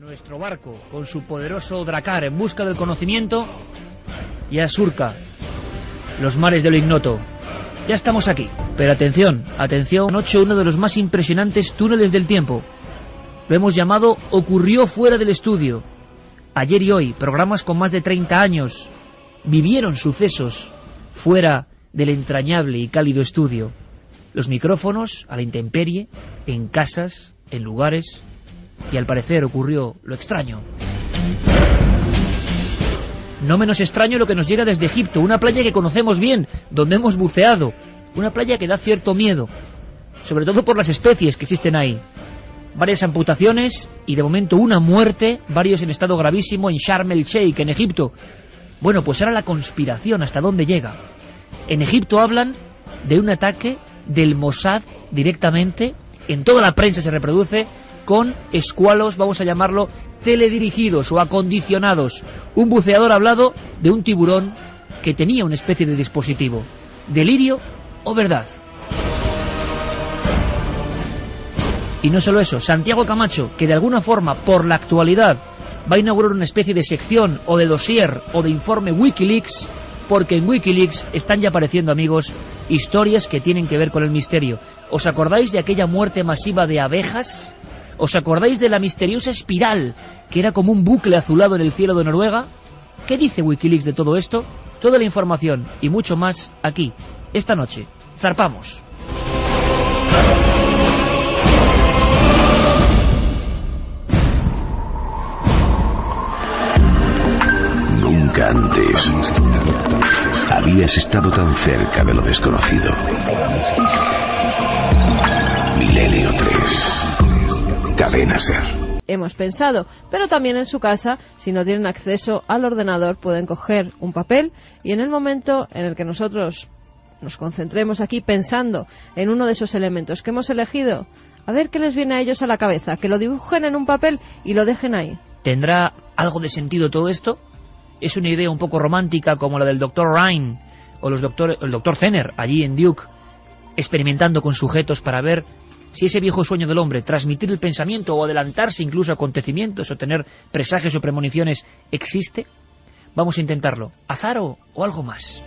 Nuestro barco, con su poderoso dracar en busca del conocimiento, ya surca los mares de lo ignoto. Ya estamos aquí. Pero atención, atención, anoche uno de los más impresionantes túneles del tiempo. Lo hemos llamado Ocurrió fuera del estudio. Ayer y hoy, programas con más de 30 años vivieron sucesos fuera del entrañable y cálido estudio. Los micrófonos a la intemperie, en casas, en lugares, y al parecer ocurrió lo extraño. No menos extraño lo que nos llega desde Egipto, una playa que conocemos bien, donde hemos buceado, una playa que da cierto miedo, sobre todo por las especies que existen ahí. Varias amputaciones y de momento una muerte, varios en estado gravísimo en Sharm el Sheikh, en Egipto. Bueno, pues ahora la conspiración, ¿hasta dónde llega? En Egipto hablan de un ataque del Mossad directamente, en toda la prensa se reproduce, con escualos, vamos a llamarlo, teledirigidos o acondicionados. Un buceador ha hablado de un tiburón que tenía una especie de dispositivo. ¿Delirio o verdad? Y no solo eso, Santiago Camacho, que de alguna forma, por la actualidad, va a inaugurar una especie de sección o de dossier o de informe Wikileaks, porque en Wikileaks están ya apareciendo, amigos, historias que tienen que ver con el misterio. ¿Os acordáis de aquella muerte masiva de abejas? ¿Os acordáis de la misteriosa espiral que era como un bucle azulado en el cielo de Noruega? ¿Qué dice Wikileaks de todo esto? Toda la información y mucho más aquí, esta noche. ¡Zarpamos! Nunca antes habías estado tan cerca de lo desconocido. Milenio 3. Cadena Ser. Hemos pensado, pero también en su casa, si no tienen acceso al ordenador, pueden coger un papel y en el momento en el que nosotros nos concentremos aquí pensando en uno de esos elementos que hemos elegido, a ver qué les viene a ellos a la cabeza, que lo dibujen en un papel y lo dejen ahí. ¿Tendrá algo de sentido todo esto? ¿Es una idea un poco romántica como la del Dr. Ryan o el Dr. Zenner allí en Duke, experimentando con sujetos para ver si ese viejo sueño del hombre, transmitir el pensamiento o adelantarse incluso a acontecimientos o tener presagios o premoniciones, existe? Vamos a intentarlo. ¿Azar o algo más?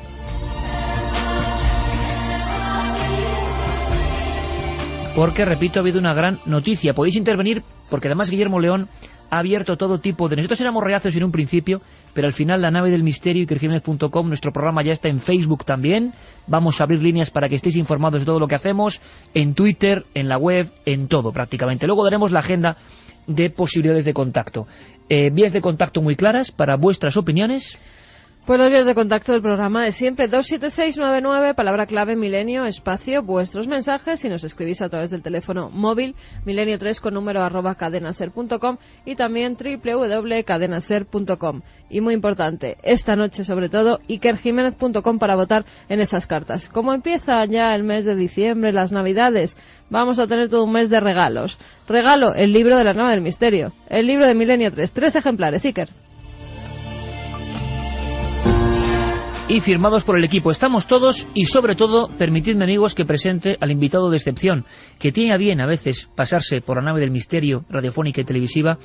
Porque, repito, ha habido una gran noticia. Podéis intervenir porque además Guillermo León ha abierto todo tipo de... Nosotros éramos reacios en un principio, pero al final La Nave del Misterio y ikerjimenez.com, nuestro programa ya está en Facebook también. Vamos a abrir líneas para que estéis informados de todo lo que hacemos, en Twitter, en la web, en todo prácticamente. Luego daremos la agenda de posibilidades de contacto. Vías de contacto muy claras para vuestras opiniones. Pues los vías de contacto del programa es siempre 27699, palabra clave milenio, espacio, vuestros mensajes, y nos escribís a través del teléfono móvil milenio 3 con número @cadenaser.com y también www.cadenaser.com. Y muy importante, esta noche sobre todo, ikerjimenez.com para votar en esas cartas. Como empieza ya el mes de diciembre, las navidades, vamos a tener todo un mes de regalos. Regalo, el libro de La Nave del Misterio, el libro de Milenio 3, 3 ejemplares, Iker. Y firmados por el equipo. Estamos todos y sobre todo, permitidme, amigos, que presente al invitado de excepción, que tiene a bien a veces pasarse por La Nave del Misterio radiofónica y televisiva,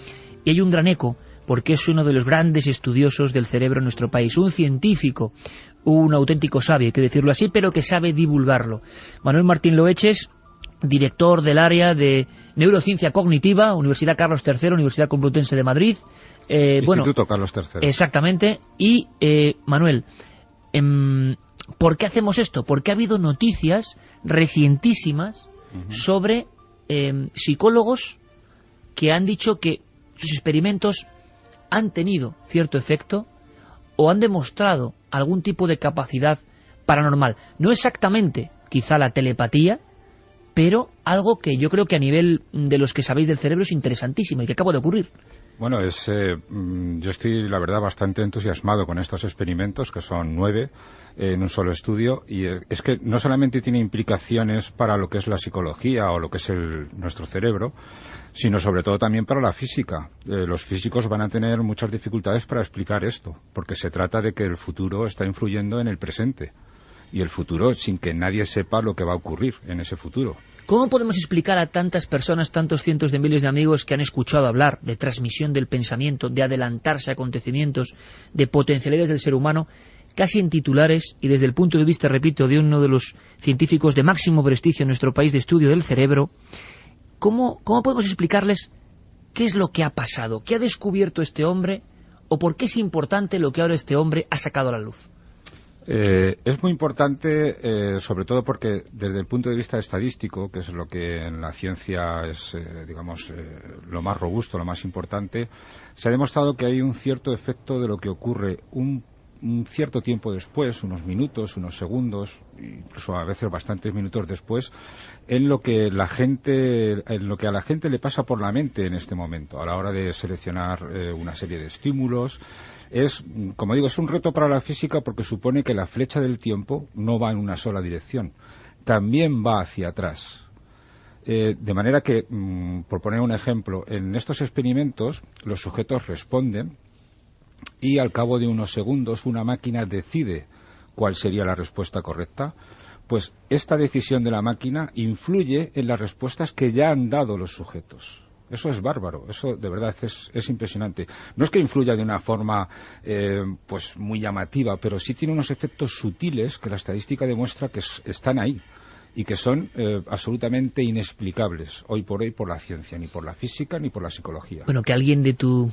y hay un gran eco, porque es uno de los grandes estudiosos del cerebro en nuestro país, un científico, un auténtico sabio, hay que decirlo así, pero que sabe divulgarlo. Manuel Martín Loeches, director del área de Neurociencia Cognitiva, Universidad Carlos III, Universidad Complutense de Madrid. Instituto Carlos III. Exactamente. Y, Manuel, ¿por qué hacemos esto? Porque ha habido noticias recientísimas sobre psicólogos que han dicho que sus experimentos han tenido cierto efecto o han demostrado algún tipo de capacidad paranormal. No exactamente, quizá la telepatía, pero algo que yo creo que a nivel de los que sabéis del cerebro es interesantísimo y que acaba de ocurrir. Bueno, yo estoy, la verdad, bastante entusiasmado con estos experimentos, que son 9 en un solo estudio, y es que no solamente tiene implicaciones para lo que es la psicología o lo que es nuestro cerebro, sino sobre todo también para la física. Los físicos van a tener muchas dificultades para explicar esto, porque se trata de que el futuro está influyendo en el presente, y el futuro sin que nadie sepa lo que va a ocurrir en ese futuro. ¿Cómo podemos explicar a tantas personas, tantos cientos de miles de amigos que han escuchado hablar de transmisión del pensamiento, de adelantarse a acontecimientos, de potencialidades del ser humano, casi en titulares y desde el punto de vista, repito, de uno de los científicos de máximo prestigio en nuestro país de estudio del cerebro? ¿Cómo podemos explicarles qué es lo que ha pasado, qué ha descubierto este hombre o por qué es importante lo que ahora este hombre ha sacado a la luz? Es muy importante, sobre todo porque desde el punto de vista estadístico, que es lo que en la ciencia es, lo más robusto, lo más importante, se ha demostrado que hay un cierto efecto de lo que ocurre un cierto tiempo después, unos minutos, unos segundos, incluso a veces bastantes minutos después, en lo que a la gente le pasa por la mente en este momento, a la hora de seleccionar una serie de estímulos. Es, como digo, es un reto para la física porque supone que la flecha del tiempo no va en una sola dirección, también va hacia atrás. De manera que, por poner un ejemplo, en estos experimentos los sujetos responden y al cabo de unos segundos una máquina decide cuál sería la respuesta correcta. Pues esta decisión de la máquina influye en las respuestas que ya han dado los sujetos. Eso es bárbaro, eso de verdad es impresionante. No es que influya de una forma pues muy llamativa, pero sí tiene unos efectos sutiles que la estadística demuestra que están ahí y que son absolutamente inexplicables hoy por la ciencia, ni por la física ni por la psicología. Bueno, que alguien de tu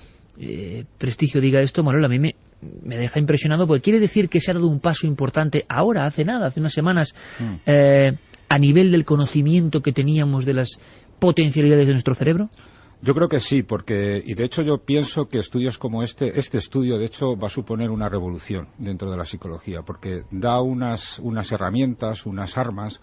prestigio diga esto, Manuel, a mí me deja impresionado, porque quiere decir que se ha dado un paso importante ahora, hace unas semanas, a nivel del conocimiento que teníamos de las potencialidades de nuestro cerebro. Yo creo que sí, y de hecho yo pienso que estudios como este estudio de hecho va a suponer una revolución dentro de la psicología, porque da unas herramientas, unas armas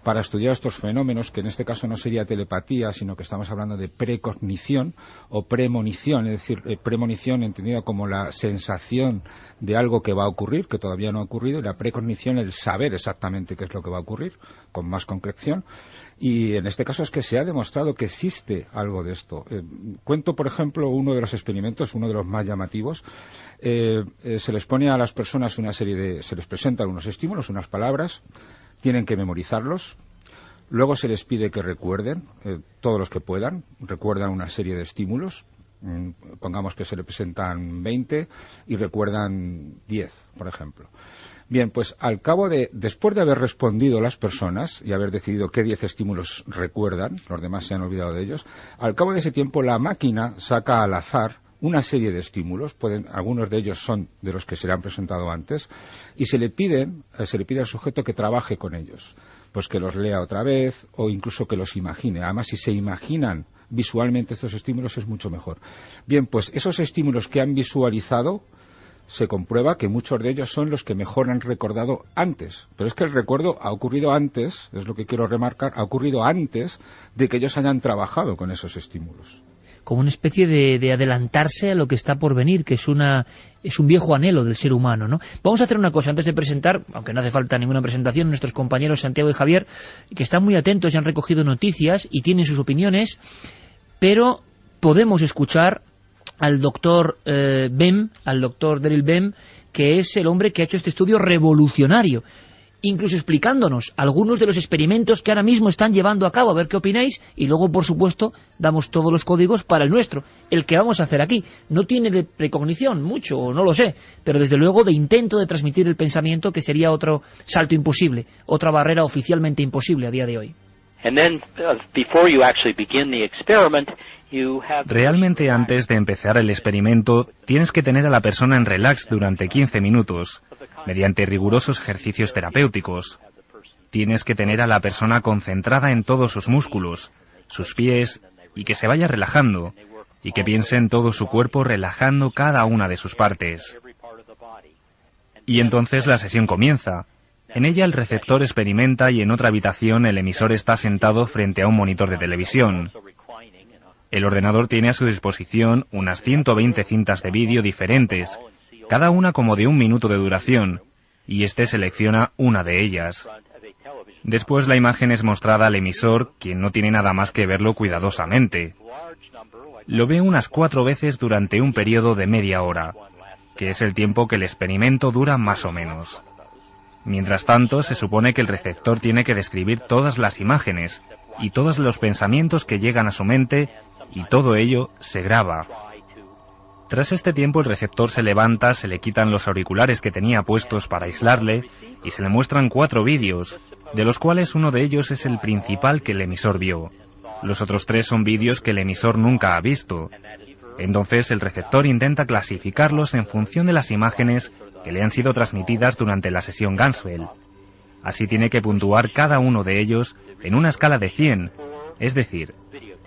para estudiar estos fenómenos, que en este caso no sería telepatía, sino que estamos hablando de precognición o premonición, es decir, premonición entendida como la sensación de algo que va a ocurrir, que todavía no ha ocurrido, y la precognición, el saber exactamente qué es lo que va a ocurrir, con más concreción. Y en este caso es que se ha demostrado que existe algo de esto. Cuento, por ejemplo, uno de los experimentos, uno de los más llamativos. Se les pone a las personas se les presentan unos estímulos, unas palabras, tienen que memorizarlos. Luego se les pide que recuerden, todos los que puedan, recuerdan una serie de estímulos. Pongamos que se le presentan 20 y recuerdan 10, por ejemplo. Bien, pues después de haber respondido las personas y haber decidido qué 10 estímulos recuerdan, los demás se han olvidado de ellos, al cabo de ese tiempo la máquina saca al azar una serie de estímulos, algunos de ellos son de los que se le han presentado antes, y se le pide al sujeto que trabaje con ellos, pues que los lea otra vez o incluso que los imagine. Además, si se imaginan visualmente estos estímulos es mucho mejor. Bien, pues esos estímulos que han visualizado, se comprueba que muchos de ellos son los que mejor han recordado antes. Pero es que el recuerdo ha ocurrido antes, es lo que quiero remarcar, ha ocurrido antes de que ellos hayan trabajado con esos estímulos. Como una especie de adelantarse a lo que está por venir, que es un viejo anhelo del ser humano, ¿no? Vamos a hacer una cosa antes de presentar, aunque no hace falta ninguna presentación, nuestros compañeros Santiago y Javier, que están muy atentos y han recogido noticias y tienen sus opiniones, pero podemos escuchar al doctor al doctor Daryl Bem, que es el hombre que ha hecho este estudio revolucionario, incluso explicándonos algunos de los experimentos que ahora mismo están llevando a cabo, a ver qué opináis, y luego, por supuesto, damos todos los códigos para el nuestro, el que vamos a hacer aquí. No tiene de precognición mucho, o no lo sé, pero desde luego de intento de transmitir el pensamiento, que sería otro salto imposible, otra barrera oficialmente imposible a día de hoy. Realmente, antes de empezar el experimento, tienes que tener a la persona en relax durante 15 minutos, mediante rigurosos ejercicios terapéuticos. Tienes que tener a la persona concentrada en todos sus músculos, sus pies, y que se vaya relajando, y que piense en todo su cuerpo relajando cada una de sus partes. Y entonces la sesión comienza. En ella el receptor experimenta y en otra habitación el emisor está sentado frente a un monitor de televisión. El ordenador tiene a su disposición unas 120 cintas de vídeo diferentes, cada una como de 1 minuto de duración, y este selecciona una de ellas. Después la imagen es mostrada al emisor, quien no tiene nada más que verlo cuidadosamente. Lo ve unas 4 veces durante un periodo de media hora, que es el tiempo que el experimento dura más o menos. Mientras tanto, se supone que el receptor tiene que describir todas las imágenes y todos los pensamientos que llegan a su mente, y todo ello se graba. Tras este tiempo el receptor se levanta, se le quitan los auriculares que tenía puestos para aislarle y se le muestran 4 vídeos, de los cuales uno de ellos es el principal que el emisor vio. Los otros 3 son vídeos que el emisor nunca ha visto. Entonces el receptor intenta clasificarlos en función de las imágenes que le han sido transmitidas durante la sesión Ganzfeld. Así tiene que puntuar cada uno de ellos en una escala de 100, es decir,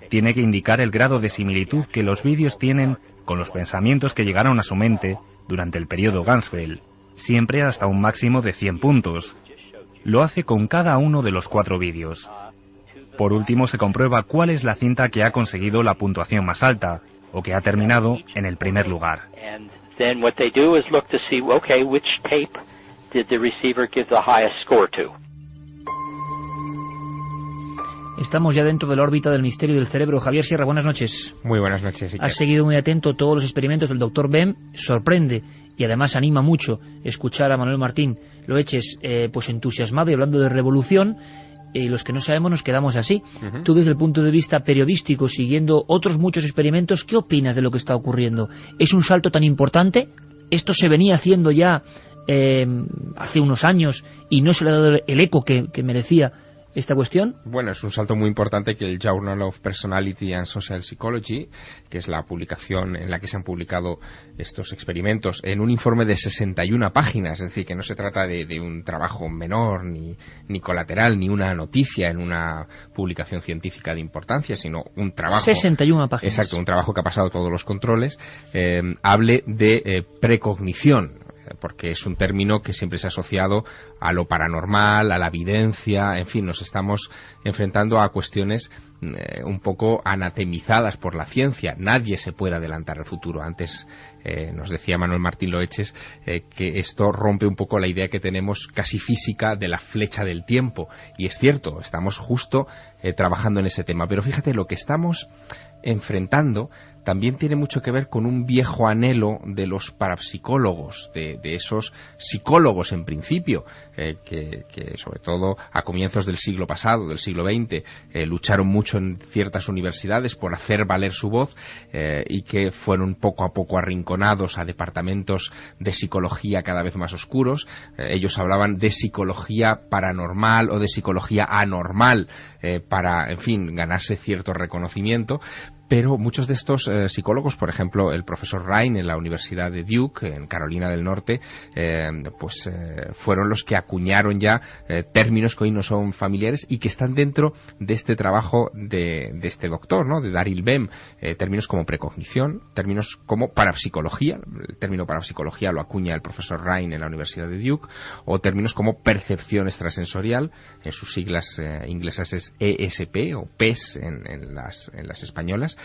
tiene que indicar el grado de similitud que los vídeos tienen con los pensamientos que llegaron a su mente durante el periodo Ganzfeld, siempre hasta un máximo de 100 puntos. Lo hace con cada uno de los 4 vídeos. Por último, se comprueba cuál es la cinta que ha conseguido la puntuación más alta, o que ha terminado en el primer lugar. Estamos ya dentro de la órbita del misterio del cerebro. Javier Sierra, buenas noches. Muy buenas noches. Has seguido muy atento todos los experimentos del Dr. Bem. Sorprende y además anima mucho escuchar a Manuel Martín Loeches pues entusiasmado y hablando de revolución. Y los que no sabemos nos quedamos así. Tú, desde el punto de vista periodístico, siguiendo otros muchos experimentos, ¿qué opinas de lo que está ocurriendo? ¿Es un salto tan importante? ¿Esto se venía haciendo ya hace unos años y no se le ha dado el eco que merecía esta cuestión? Bueno, es un salto muy importante que el Journal of Personality and Social Psychology, que es la publicación en la que se han publicado estos experimentos, en un informe de 61 páginas, es decir, que no se trata de un trabajo menor, ni colateral, ni una noticia en una publicación científica de importancia, sino un trabajo... 61 páginas. Exacto, un trabajo que ha pasado todos los controles, hable de precognición, porque es un término que siempre se ha asociado a lo paranormal, a la evidencia, en fin, nos estamos enfrentando a cuestiones un poco anatemizadas por la ciencia. Nadie se puede adelantar al futuro. Antes nos decía Manuel Martín Loeches que esto rompe un poco la idea que tenemos casi física de la flecha del tiempo, y es cierto, estamos justo trabajando en ese tema, pero fíjate, lo que estamos enfrentando también tiene mucho que ver con un viejo anhelo de los parapsicólogos, de esos psicólogos en principio, que sobre todo a comienzos del siglo pasado, del siglo XX, lucharon mucho en ciertas universidades por hacer valer su voz, y que fueron poco a poco arrinconados a departamentos de psicología cada vez más oscuros. Ellos hablaban de psicología paranormal o de psicología anormal, para, en fin, ganarse cierto reconocimiento. Pero muchos de estos psicólogos, por ejemplo, el profesor Ryan en la Universidad de Duke, en Carolina del Norte, fueron los que acuñaron ya términos que hoy no son familiares y que están dentro de este trabajo de este doctor, ¿no?, de Daryl Bem. Términos como precognición, términos como parapsicología, el término parapsicología lo acuña el profesor Ryan en la Universidad de Duke, o términos como percepción extrasensorial, en sus siglas inglesas es ESP o PES en las españolas.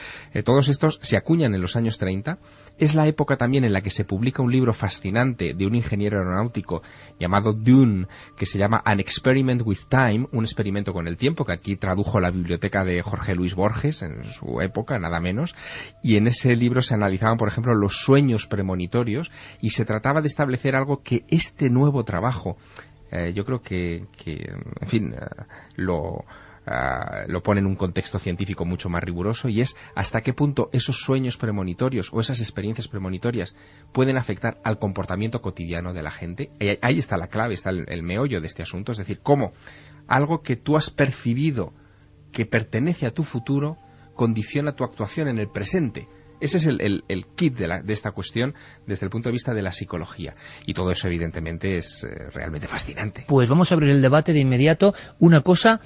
Todos estos se acuñan en los años 30. Es la época también en la que se publica un libro fascinante de un ingeniero aeronáutico llamado Dune, que se llama An Experiment with Time, un experimento con el tiempo, que aquí tradujo la biblioteca de Jorge Luis Borges en su época, nada menos. Y en ese libro se analizaban, por ejemplo, los sueños premonitorios, y se trataba de establecer algo que este nuevo trabajo, yo creo que en fin, lo pone en un contexto científico mucho más riguroso, y es hasta qué punto esos sueños premonitorios o esas experiencias premonitorias pueden afectar al comportamiento cotidiano de la gente. Ahí está la clave, está el meollo de este asunto, es decir, cómo algo que tú has percibido que pertenece a tu futuro condiciona tu actuación en el presente. Ese es el kit de esta cuestión desde el punto de vista de la psicología. Y todo eso, evidentemente, es realmente fascinante. Pues vamos a abrir el debate de inmediato. Una cosa,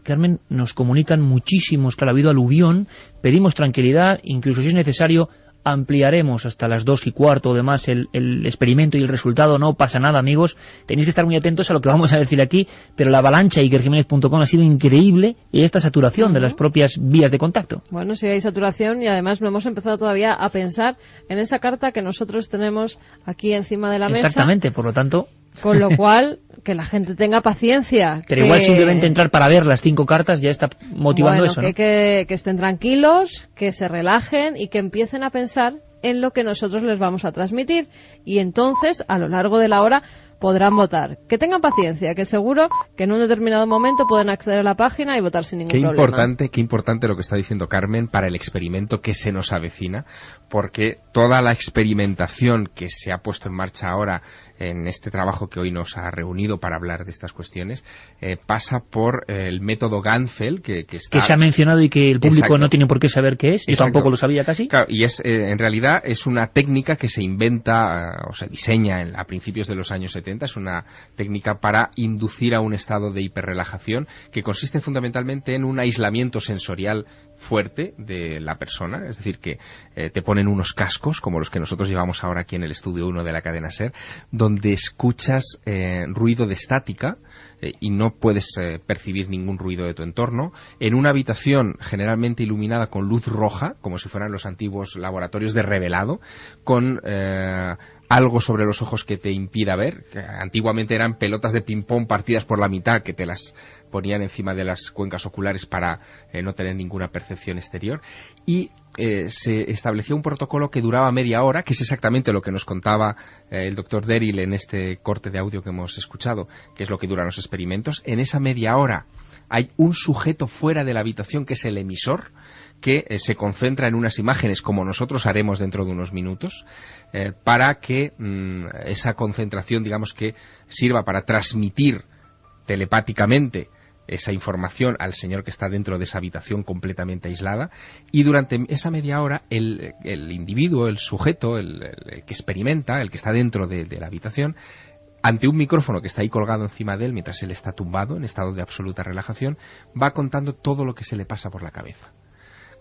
Carmen, nos comunican muchísimos que ha habido aluvión. Pedimos tranquilidad, incluso si es necesario ampliaremos hasta las 2:15 o demás el experimento y el resultado. No pasa nada, amigos, tenéis que estar muy atentos a lo que vamos a decir aquí, pero la avalancha ikerjimenez.com ha sido increíble, y esta saturación de las propias vías de contacto. Bueno, sí hay saturación, y además no hemos empezado todavía a pensar en esa carta que nosotros tenemos aquí encima de la mesa. Exactamente, por lo tanto... Con lo cual, que la gente tenga paciencia. Pero igual simplemente entrar para ver las 5 cartas ya está motivando eso, ¿no? Que estén tranquilos, que se relajen y que empiecen a pensar en lo que nosotros les vamos a transmitir. Y entonces, a lo largo de la hora, podrán votar. Que tengan paciencia, que seguro que en un determinado momento pueden acceder a la página y votar sin ningún problema. Qué importante lo que está diciendo Carmen para el experimento que se nos avecina, porque toda la experimentación que se ha puesto en marcha ahora en este trabajo que hoy nos ha reunido para hablar de estas cuestiones, pasa por el método Ganfeld, que se ha mencionado y que el público Exacto. no tiene por qué saber qué es. Yo tampoco lo sabía casi. Claro, y en realidad es una técnica que se inventa o se diseña a principios de los años 70. Es una técnica para inducir a un estado de hiperrelajación que consiste fundamentalmente en un aislamiento sensorial fuerte de la persona, es decir, que te ponen unos cascos como los que nosotros llevamos ahora aquí en el estudio 1 de la cadena SER, donde escuchas ruido de estática y no puedes percibir ningún ruido de tu entorno, en una habitación generalmente iluminada con luz roja, como si fueran los antiguos laboratorios de revelado, con algo sobre los ojos que te impida ver, que antiguamente eran pelotas de ping-pong partidas por la mitad que te las ponían encima de las cuencas oculares para no tener ninguna percepción exterior, y se estableció un protocolo que duraba media hora, que es exactamente lo que nos contaba el doctor Deril en este corte de audio que hemos escuchado, que es lo que duran los experimentos. En esa media hora hay un sujeto fuera de la habitación que es el emisor, que se concentra en unas imágenes como nosotros haremos dentro de unos minutos, para que esa concentración, digamos, que sirva para transmitir telepáticamente esa información al señor que está dentro de esa habitación completamente aislada, y durante esa media hora el individuo, el sujeto, el que experimenta, el que está dentro de la habitación, ante un micrófono que está ahí colgado encima de él mientras él está tumbado en estado de absoluta relajación, va contando todo lo que se le pasa por la cabeza.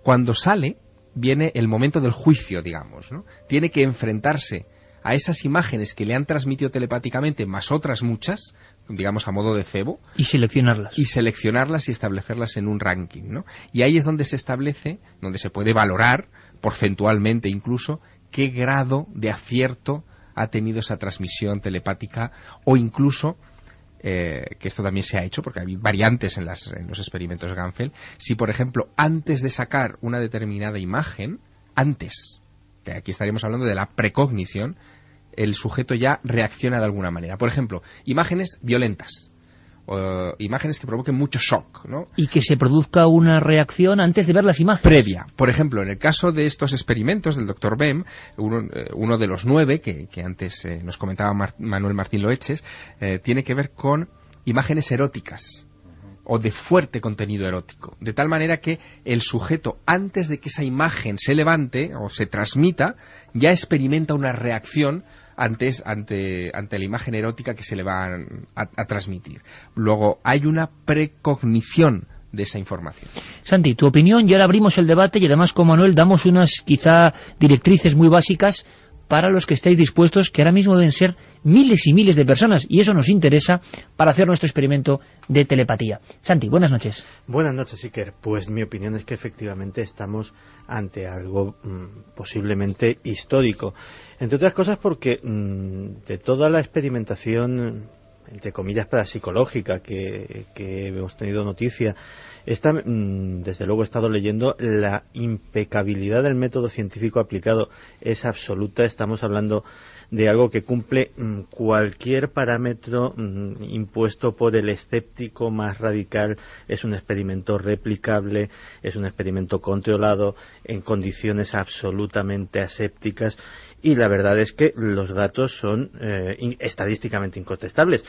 Cuando sale, viene el momento del juicio, digamos, ¿no? Tiene que enfrentarse a esas imágenes que le han transmitido telepáticamente, más otras muchas, digamos a modo de cebo. Y seleccionarlas. Y establecerlas en un ranking, ¿no? Y ahí es donde se establece, donde se puede valorar, porcentualmente incluso, qué grado de acierto ha tenido esa transmisión telepática, o incluso, que esto también se ha hecho, porque hay variantes en los experimentos de Ganfeld, si por ejemplo, antes de sacar una determinada imagen, que aquí estaríamos hablando de la precognición, el sujeto ya reacciona de alguna manera. Por ejemplo, imágenes violentas, o imágenes que provoquen mucho shock, ¿no? Y que se produzca una reacción antes de ver las imágenes. Previa. Por ejemplo, en el caso de estos experimentos del Dr. Bem, uno de los 9, que antes nos comentaba Manuel Martín Loeches, tiene que ver con imágenes eróticas o de fuerte contenido erótico, de tal manera que el sujeto, antes de que esa imagen se levante o se transmita, ya experimenta una reacción ante la imagen erótica que se le va a transmitir. Luego hay una precognición de esa información. Santi, tu opinión, y ahora abrimos el debate, y además con Manuel damos unas quizá directrices muy básicas para los que estáis dispuestos, que ahora mismo deben ser miles y miles de personas, y eso nos interesa para hacer nuestro experimento de telepatía. Santi, buenas noches. Buenas noches, Iker. Pues mi opinión es que efectivamente estamos ante algo posiblemente histórico. Entre otras cosas porque de toda la experimentación, entre comillas, parapsicológica que hemos tenido noticia, desde luego he estado leyendo, la impecabilidad del método científico aplicado es absoluta. Estamos hablando de algo que cumple cualquier parámetro impuesto por el escéptico más radical. Es un experimento replicable, es un experimento controlado en condiciones absolutamente asépticas, y la verdad es que los datos son estadísticamente incontestables.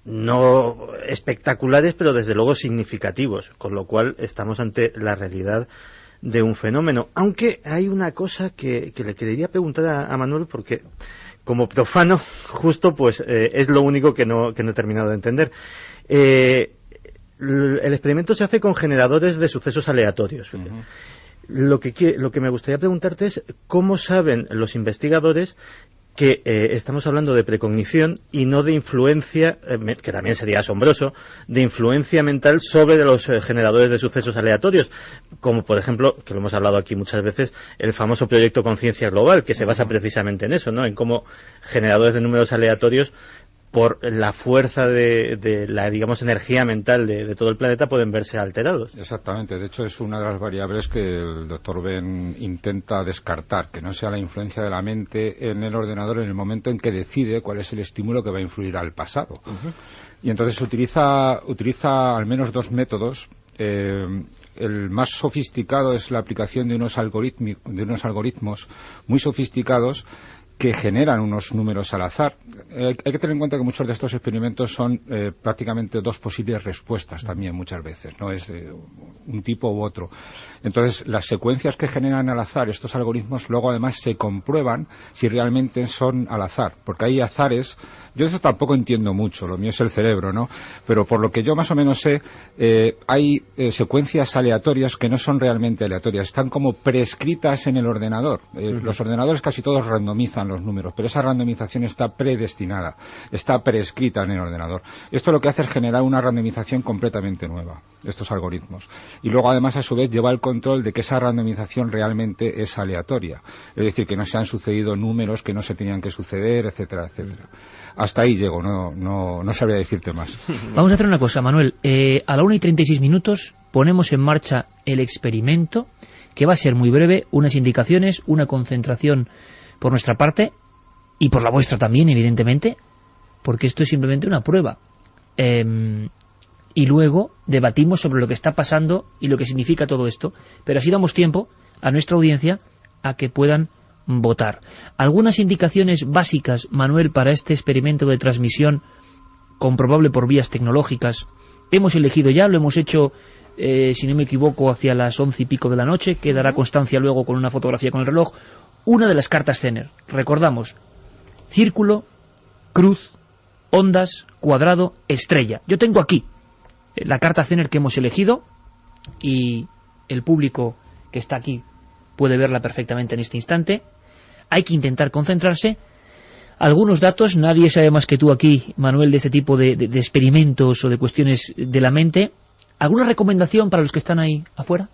No espectaculares, pero desde luego significativos, con lo cual estamos ante la realidad de un fenómeno. Aunque hay una cosa que le quería preguntar a Manuel, porque como profano, justo pues es lo único que no he terminado de entender. El experimento se hace con generadores de sucesos aleatorios. Uh-huh. Lo que me gustaría preguntarte es cómo saben los investigadores que estamos hablando de precognición y no de influencia, que también sería asombroso, de influencia mental sobre los generadores de sucesos aleatorios, como por ejemplo, que lo hemos hablado aquí muchas veces, el famoso proyecto Conciencia Global, que se basa precisamente en eso, ¿no? En cómo generadores de números aleatorios por la fuerza de la, digamos, energía mental de todo el planeta, pueden verse alterados. Exactamente, de hecho es una de las variables que el doctor Ben intenta descartar, que no sea la influencia de la mente en el ordenador en el momento en que decide cuál es el estímulo que va a influir al pasado. Y entonces utiliza al menos dos métodos. El más sofisticado es la aplicación de unos algoritmos muy sofisticados que generan unos números al azar. Hay que tener en cuenta que muchos de estos experimentos son prácticamente dos posibles respuestas también muchas veces, no es un tipo u otro. Entonces, las secuencias que generan al azar estos algoritmos luego además se comprueban si realmente son al azar, porque hay azares. Yo eso tampoco entiendo mucho, lo mío es el cerebro, ¿no? Pero por lo que yo más o menos sé, hay secuencias aleatorias que no son realmente aleatorias, están como prescritas en el ordenador. Los ordenadores casi todos randomizan los números, pero esa randomización está predestinada, está prescrita en el ordenador. Esto lo que hace es generar una randomización completamente nueva, estos algoritmos. Y luego además a su vez lleva el control de que esa randomización realmente es aleatoria, es decir, que no se han sucedido números que no se tenían que suceder, etcétera, etcétera. Hasta ahí llego, no sabría decirte más. Vamos a hacer una cosa, Manuel. A la 1:36 ponemos en marcha el experimento, que va a ser muy breve, unas indicaciones, una concentración por nuestra parte y por la vuestra también, evidentemente, porque esto es simplemente una prueba. Y luego debatimos sobre lo que está pasando y lo que significa todo esto, pero así damos tiempo a nuestra audiencia a que puedan votar. Algunas indicaciones básicas, Manuel, para este experimento de transmisión comprobable por vías tecnológicas. Hemos elegido ya, lo hemos hecho, si no me equivoco, hacia las 11 y pico de la noche, que dará constancia luego con una fotografía con el reloj, una de las cartas Zener. Recordamos, círculo, cruz, ondas, cuadrado, estrella. Yo tengo aquí la carta Zener que hemos elegido y el público que está aquí puede verla perfectamente en este instante. Hay que intentar concentrarse. Algunos datos, nadie sabe más que tú aquí, Manuel, de este tipo de experimentos o de cuestiones de la mente. ¿Alguna recomendación para los que están ahí afuera?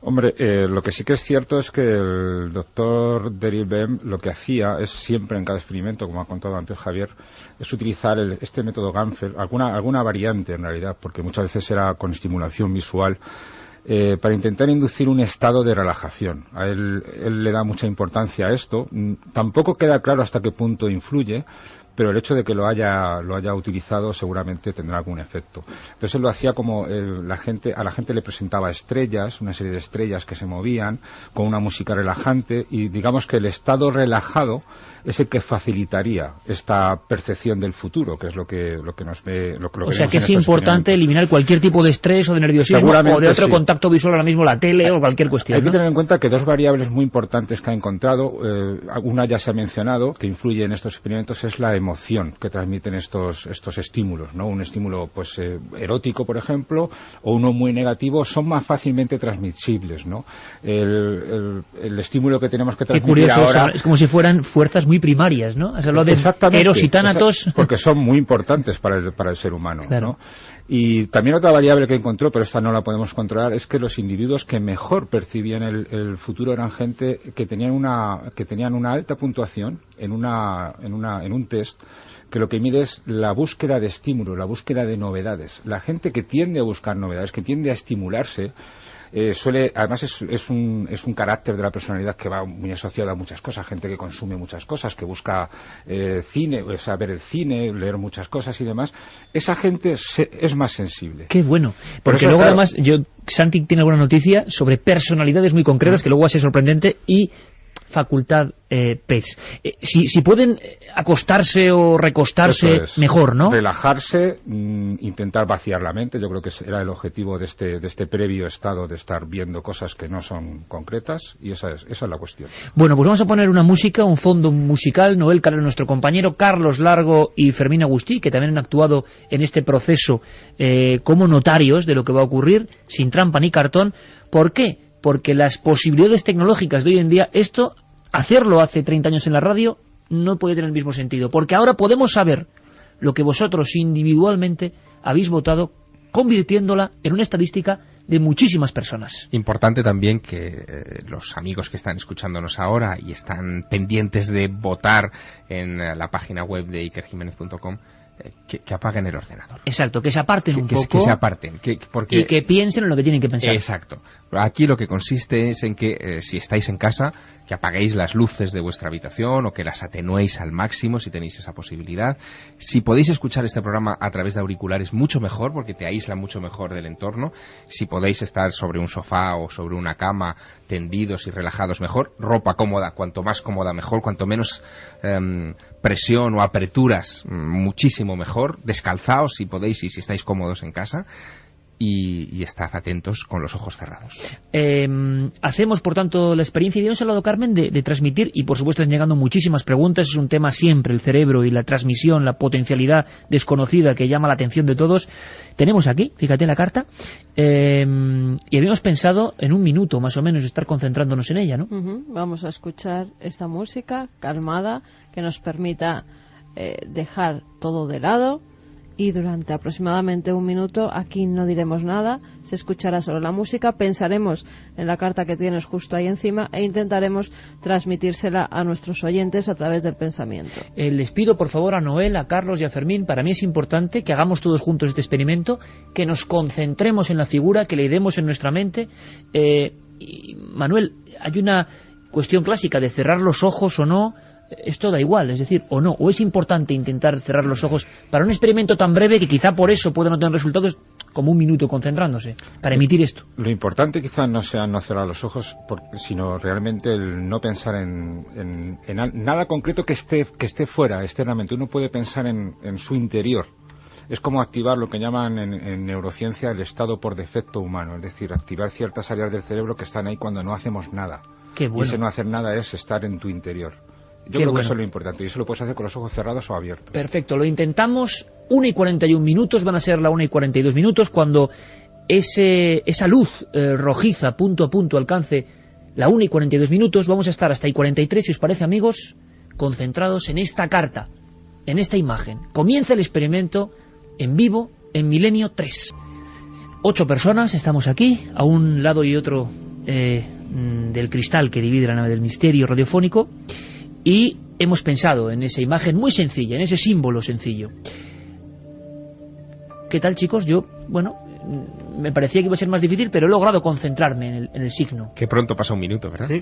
Hombre, lo que sí que es cierto es que el doctor Daryl Bem lo que hacía es siempre en cada experimento, como ha contado antes Javier, es utilizar este método Ganfeld, alguna variante en realidad, porque muchas veces era con estimulación visual, para intentar inducir un estado de relajación. A él le da mucha importancia a esto. Tampoco queda claro hasta qué punto influye, pero el hecho de que lo haya utilizado seguramente tendrá algún efecto. Entonces él lo hacía como a la gente le presentaba estrellas, una serie de estrellas que se movían con una música relajante, y digamos que el estado relajado es el que facilitaría esta percepción del futuro, que es lo que nos ve. O sea que es importante eliminar cualquier tipo de estrés o de nerviosismo o de otro contacto visual, ahora mismo la tele o cualquier cuestión. Hay que tener en cuenta que dos variables muy importantes que ha encontrado, una ya se ha mencionado, que influye en estos experimentos, es la emoción que transmiten estos estímulos, ¿no? Un estímulo pues erótico, por ejemplo, o uno muy negativo, son más fácilmente transmisibles, ¿no? El estímulo que tenemos que transmitir ahora es como si fueran fuerzas muy primarias, ¿no? Has hablado de eros y tánatos. Porque son muy importantes para el ser humano, claro, ¿no? Y también otra variable que encontró, pero esta no la podemos controlar, es que los individuos que mejor percibían el futuro eran gente que tenían una alta puntuación en un test, que lo que mide es la búsqueda de estímulo, la búsqueda de novedades. La gente que tiende a buscar novedades, que tiende a estimularse, además es un carácter de la personalidad que va muy asociado a muchas cosas, gente que consume muchas cosas, que busca cine, o sea, ver el cine, leer muchas cosas y demás. Esa gente es más sensible. Qué bueno, porque eso, luego claro, además Santi tiene alguna noticia sobre personalidades muy concretas que luego va a ser sorprendente, y facultad PES. Si pueden acostarse o recostarse, mejor, ¿no? Relajarse, intentar vaciar la mente. Yo creo que era el objetivo de este previo estado, de estar viendo cosas que no son concretas, y esa es la cuestión. Bueno, pues vamos a poner una música, un fondo musical. Noel Calero, nuestro compañero, Carlos Largo y Fermín Agustí, que también han actuado en este proceso como notarios de lo que va a ocurrir, sin trampa ni cartón. ¿Por qué? Porque las posibilidades tecnológicas de hoy en día, hacerlo hace 30 años en la radio no puede tener el mismo sentido, porque ahora podemos saber lo que vosotros individualmente habéis votado, convirtiéndola en una estadística de muchísimas personas. Importante también que los amigos que están escuchándonos ahora y están pendientes de votar en la página web de ikerjimenez.com que apaguen el ordenador. Exacto, que se aparten un poco. Que se aparten. Porque... Y que piensen en lo que tienen que pensar. Exacto. Aquí lo que consiste es en que si estáis en casa, que apaguéis las luces de vuestra habitación o que las atenuéis al máximo si tenéis esa posibilidad. Si podéis escuchar este programa a través de auriculares, mucho mejor, porque te aísla mucho mejor del entorno. Si podéis estar sobre un sofá o sobre una cama, tendidos y relajados, mejor. Ropa cómoda, cuanto más cómoda mejor, cuanto menos presión o aperturas, muchísimo mejor. Descalzaos si podéis y si estáis cómodos en casa. Y estad atentos con los ojos cerrados. Hacemos, por tanto, la experiencia, y hemos hablado, Carmen, de transmitir, y por supuesto están llegando muchísimas preguntas. Es un tema siempre, el cerebro y la transmisión, la potencialidad desconocida que llama la atención de todos. Tenemos aquí, fíjate la carta, y habíamos pensado en un minuto más o menos estar concentrándonos en ella, ¿no? Vamos a escuchar esta música calmada que nos permita dejar todo de lado. Y durante aproximadamente un minuto aquí no diremos nada, se escuchará solo la música, pensaremos en la carta que tienes justo ahí encima e intentaremos transmitírsela a nuestros oyentes a través del pensamiento. Les pido por favor a Noel, a Carlos y a Fermín, para mí es importante que hagamos todos juntos este experimento, que nos concentremos en la figura, que le demos en nuestra mente. Y Manuel, hay una cuestión clásica de cerrar los ojos o no. Esto da igual, es decir, o no, o es importante intentar cerrar los ojos para un experimento tan breve que quizá por eso puede no tener resultados, como un minuto concentrándose para emitir esto. Lo importante quizá no sea no cerrar los ojos, sino realmente el no pensar en nada concreto que esté fuera, externamente. Uno puede pensar en su interior. Es como activar lo que llaman en neurociencia el estado por defecto humano, es decir, activar ciertas áreas del cerebro que están ahí cuando no hacemos nada. Qué bueno. Y ese no hacer nada es estar en tu interior. Yo creo que eso es lo importante, y eso lo puedes hacer con los ojos cerrados o abiertos. Perfecto, lo intentamos. 1:41, van a ser la 1:42, cuando esa luz rojiza punto a punto alcance la 1:42, vamos a estar hasta ahí 43, si os parece, amigos, concentrados en esta carta, en esta imagen. Comienza el experimento en vivo en Milenio 3. 8 personas estamos aquí, a un lado y otro del cristal que divide la nave del misterio radiofónico. Y hemos pensado en esa imagen muy sencilla, en ese símbolo sencillo. ¿Qué tal, chicos? Me parecía que iba a ser más difícil, pero he logrado concentrarme en el signo. Qué pronto pasa un minuto, ¿verdad? Sí.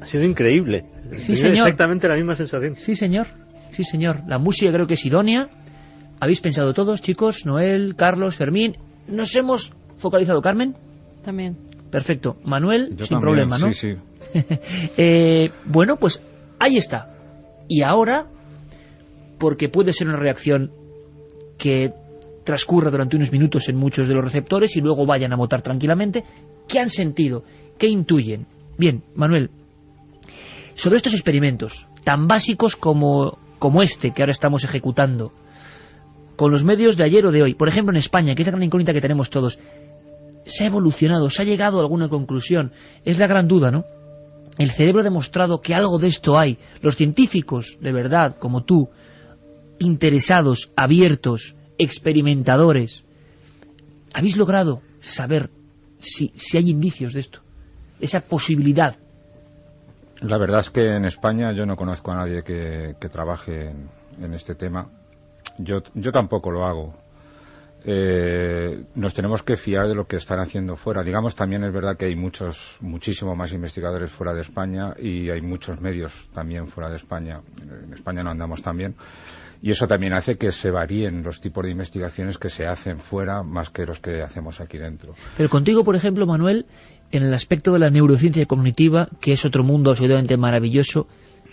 Ha sido increíble. Sí, señor. Exactamente la misma sensación. Sí, señor. Sí, señor. La música creo que es idónea. Habéis pensado todos, chicos, Noel, Carlos, Fermín. ¿Nos hemos focalizado, Carmen? También. Perfecto. Manuel, Yo sin también, problema, ¿no? Sí. Bueno, pues ahí está. Y ahora, porque puede ser una reacción que transcurra durante unos minutos en muchos de los receptores y luego vayan a votar tranquilamente, ¿qué han sentido? ¿Qué intuyen? Bien, Manuel, sobre estos experimentos tan básicos como este que ahora estamos ejecutando, con los medios de ayer o de hoy, por ejemplo en España, que es la gran incógnita que tenemos todos, ¿se ha evolucionado? ¿Se ha llegado a alguna conclusión? Es la gran duda, ¿no? El cerebro ha demostrado que algo de esto hay. Los científicos, de verdad, como tú, interesados, abiertos, experimentadores, ¿habéis logrado saber si hay indicios de esto? Esa posibilidad. La verdad es que en España yo no conozco a nadie que trabaje en este tema. Yo tampoco lo hago. Nos tenemos que fiar de lo que están haciendo fuera. Digamos, también es verdad que hay muchísimo más investigadores fuera de España y hay muchos medios también fuera de España. En España no andamos tan bien. Y eso también hace que se varíen los tipos de investigaciones que se hacen fuera más que los que hacemos aquí dentro. Pero contigo, por ejemplo, Manuel, en el aspecto de la neurociencia cognitiva, que es otro mundo absolutamente maravilloso,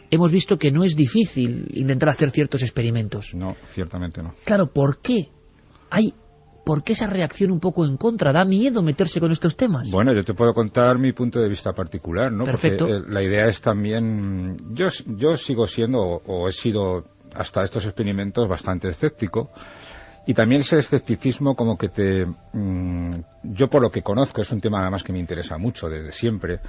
hemos visto que no es difícil intentar hacer ciertos experimentos. No, ciertamente no. Claro, ¿por qué? ¿Por qué esa reacción un poco en contra? ¿Da miedo meterse con estos temas? Bueno, yo te puedo contar mi punto de vista particular, ¿no? Perfecto. Porque la idea es también... Yo sigo siendo, o he sido hasta estos experimentos, bastante escéptico. Y también ese escepticismo como que yo por lo que conozco, es un tema además que me interesa mucho desde siempre,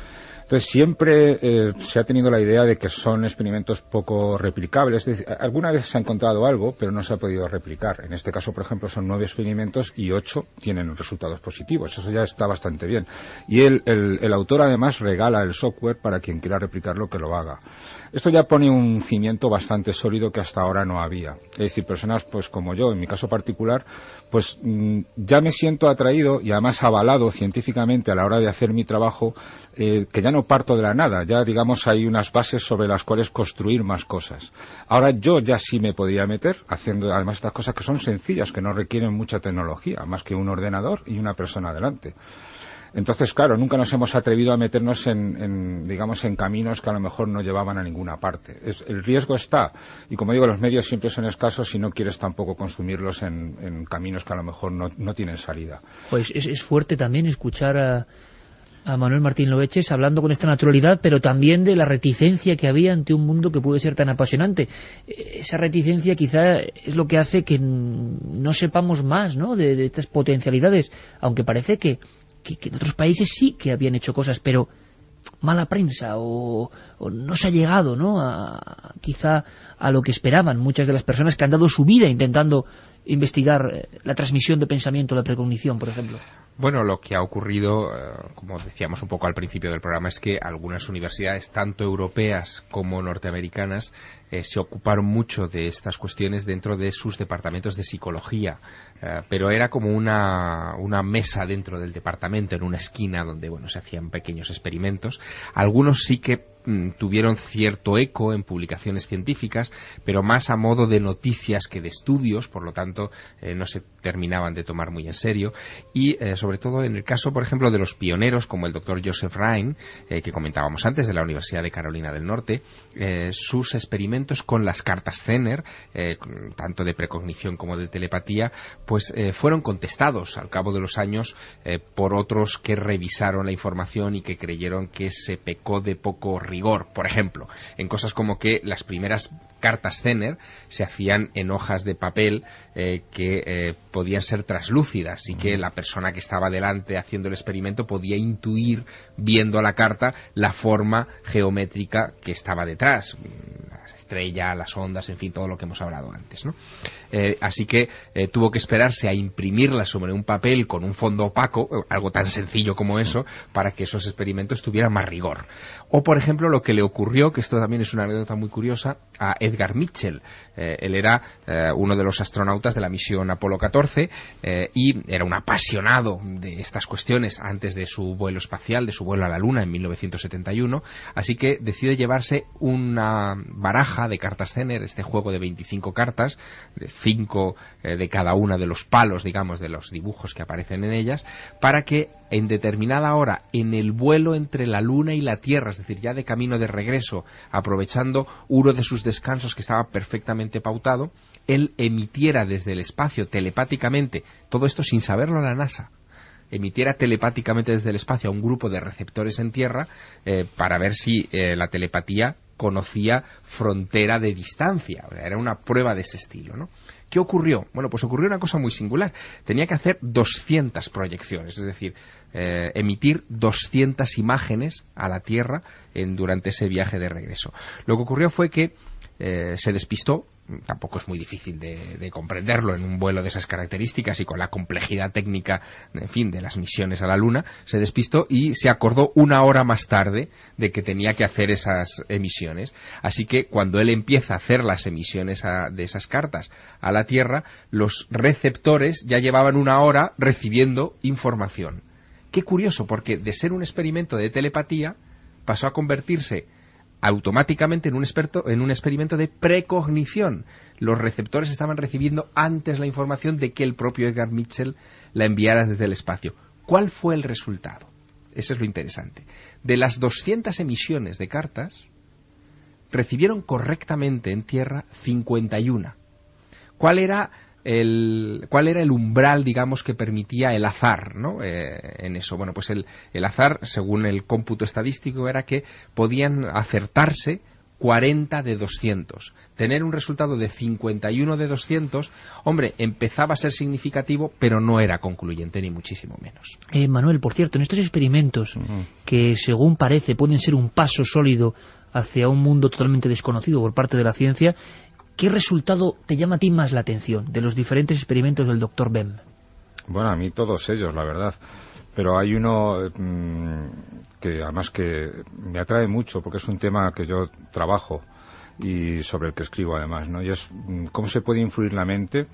Entonces siempre se ha tenido la idea de que son experimentos poco replicables. Es decir, alguna vez se ha encontrado algo, pero no se ha podido replicar. En este caso, por ejemplo, son 9 experimentos y 8 tienen resultados positivos. Eso ya está bastante bien. Y el autor además regala el software para quien quiera replicarlo que lo haga. Esto ya pone un cimiento bastante sólido que hasta ahora no había. Es decir, personas pues como yo, en mi caso particular, pues ya me siento atraído y además avalado científicamente a la hora de hacer mi trabajo, que ya no parto de la nada, ya digamos hay unas bases sobre las cuales construir más cosas. Ahora yo ya sí me podría meter haciendo además estas cosas que son sencillas, que no requieren mucha tecnología, más que un ordenador y una persona delante. Entonces, claro, nunca nos hemos atrevido a meternos en caminos que a lo mejor no llevaban a ninguna parte. El riesgo está, y como digo, los medios siempre son escasos y no quieres tampoco consumirlos en caminos que a lo mejor no tienen salida. Pues es fuerte también escuchar a Manuel Martín Loeches hablando con esta naturalidad, pero también de la reticencia que había ante un mundo que puede ser tan apasionante. Esa reticencia quizá es lo que hace que no sepamos más, ¿no?, de estas potencialidades, aunque parece que en otros países sí que habían hecho cosas, pero mala prensa o no se ha llegado, ¿no?, quizá a lo que esperaban muchas de las personas que han dado su vida intentando investigar la transmisión de pensamiento, la precognición, por ejemplo. Bueno, lo que ha ocurrido, como decíamos un poco al principio del programa, es que algunas universidades, tanto europeas como norteamericanas, se ocuparon mucho de estas cuestiones dentro de sus departamentos de psicología, pero era como una mesa dentro del departamento, en una esquina donde, bueno, se hacían pequeños experimentos. Algunos sí que tuvieron cierto eco en publicaciones científicas, pero más a modo de noticias que de estudios, por lo tanto no se terminaban de tomar muy en serio. Y sobre todo en el caso, por ejemplo, de los pioneros como el doctor Joseph Rhine, que comentábamos antes, de la Universidad de Carolina del Norte, sus experimentos con las cartas Zener, tanto de precognición como de telepatía, pues fueron contestados al cabo de los años por otros que revisaron la información y que creyeron que se pecó de poco rigor. Por ejemplo, en cosas como que las primeras cartas Zener se hacían en hojas de papel que podían ser traslúcidas y que la persona que estaba delante haciendo el experimento podía intuir, viendo la carta, la forma geométrica que estaba detrás, la estrella, las ondas, en fin, todo lo que hemos hablado antes, ¿no? Así que tuvo que esperarse a imprimirla sobre un papel con un fondo opaco, algo tan sencillo como eso, para que esos experimentos tuvieran más rigor. O, por ejemplo, lo que le ocurrió, que esto también es una anécdota muy curiosa, a Edgar Mitchell. Él era uno de los astronautas de la misión Apolo 14 y era un apasionado de estas cuestiones antes de su vuelo espacial, de su vuelo a la Luna en 1971, así que decide llevarse una baraja de cartas Zener, este juego de 25 cartas, de 5 de cada una de los palos, digamos, de los dibujos que aparecen en ellas, para que en determinada hora, en el vuelo entre la Luna y la Tierra, es decir, ya de camino de regreso, aprovechando uno de sus descansos que estaba perfectamente pautado, él emitiera desde el espacio telepáticamente, todo esto sin saberlo la NASA, emitiera telepáticamente desde el espacio a un grupo de receptores en Tierra para ver si la telepatía conocía frontera de distancia. Era una prueba de ese estilo, ¿no? ¿Qué ocurrió? Bueno, pues ocurrió una cosa muy singular. Tenía que hacer 200 proyecciones, es decir, emitir 200 imágenes a la Tierra durante ese viaje de regreso. Lo que ocurrió fue que se despistó. Tampoco es muy difícil de comprenderlo en un vuelo de esas características y con la complejidad técnica, en fin, de las misiones a la Luna. Se despistó y se acordó una hora más tarde de que tenía que hacer esas emisiones. Así que cuando él empieza a hacer las emisiones de esas cartas a la Tierra, los receptores ya llevaban una hora recibiendo información. Qué curioso, porque de ser un experimento de telepatía pasó a convertirse automáticamente en un experimento de precognición. Los receptores estaban recibiendo antes la información de que el propio Edgar Mitchell la enviara desde el espacio. ¿Cuál fue el resultado? Eso es lo interesante. De las 200 emisiones de cartas, recibieron correctamente en Tierra 51. ¿Cuál era el umbral, digamos, que permitía el azar, ¿no? En eso. Bueno, pues el azar, según el cómputo estadístico, era que podían acertarse 40 de 200. Tener un resultado de 51 de 200, hombre, empezaba a ser significativo, pero no era concluyente, ni muchísimo menos. Manuel, por cierto, en estos experimentos, que según parece pueden ser un paso sólido hacia un mundo totalmente desconocido por parte de la ciencia, ¿qué resultado te llama a ti más la atención de los diferentes experimentos del Dr. Bem? Bueno, a mí todos ellos, la verdad. Pero hay uno que además que me atrae mucho porque es un tema que yo trabajo y sobre el que escribo además, ¿no? Y es cómo se puede influir la mente.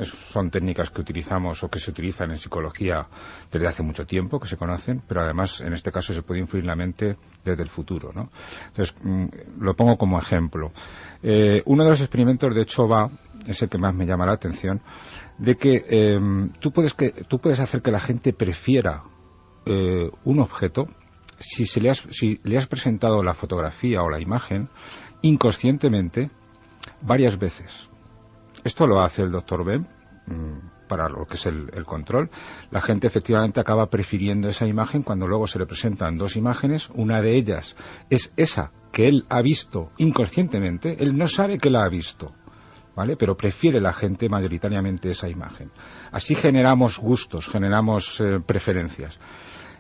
Son técnicas que utilizamos o que se utilizan en psicología desde hace mucho tiempo, que se conocen, pero además en este caso se puede influir la mente desde el futuro, ¿no? Entonces, lo pongo como ejemplo. Uno de los experimentos, de hecho, es el que más me llama la atención, de que tú puedes hacer que la gente prefiera un objeto si le has presentado la fotografía o la imagen inconscientemente varias veces. Esto lo hace el Dr. Bem para lo que es el control. La gente efectivamente acaba prefiriendo esa imagen cuando luego se le presentan dos imágenes. Una de ellas es esa que él ha visto inconscientemente. Él no sabe que la ha visto, ¿vale? Pero prefiere la gente mayoritariamente esa imagen. Así generamos gustos, generamos preferencias.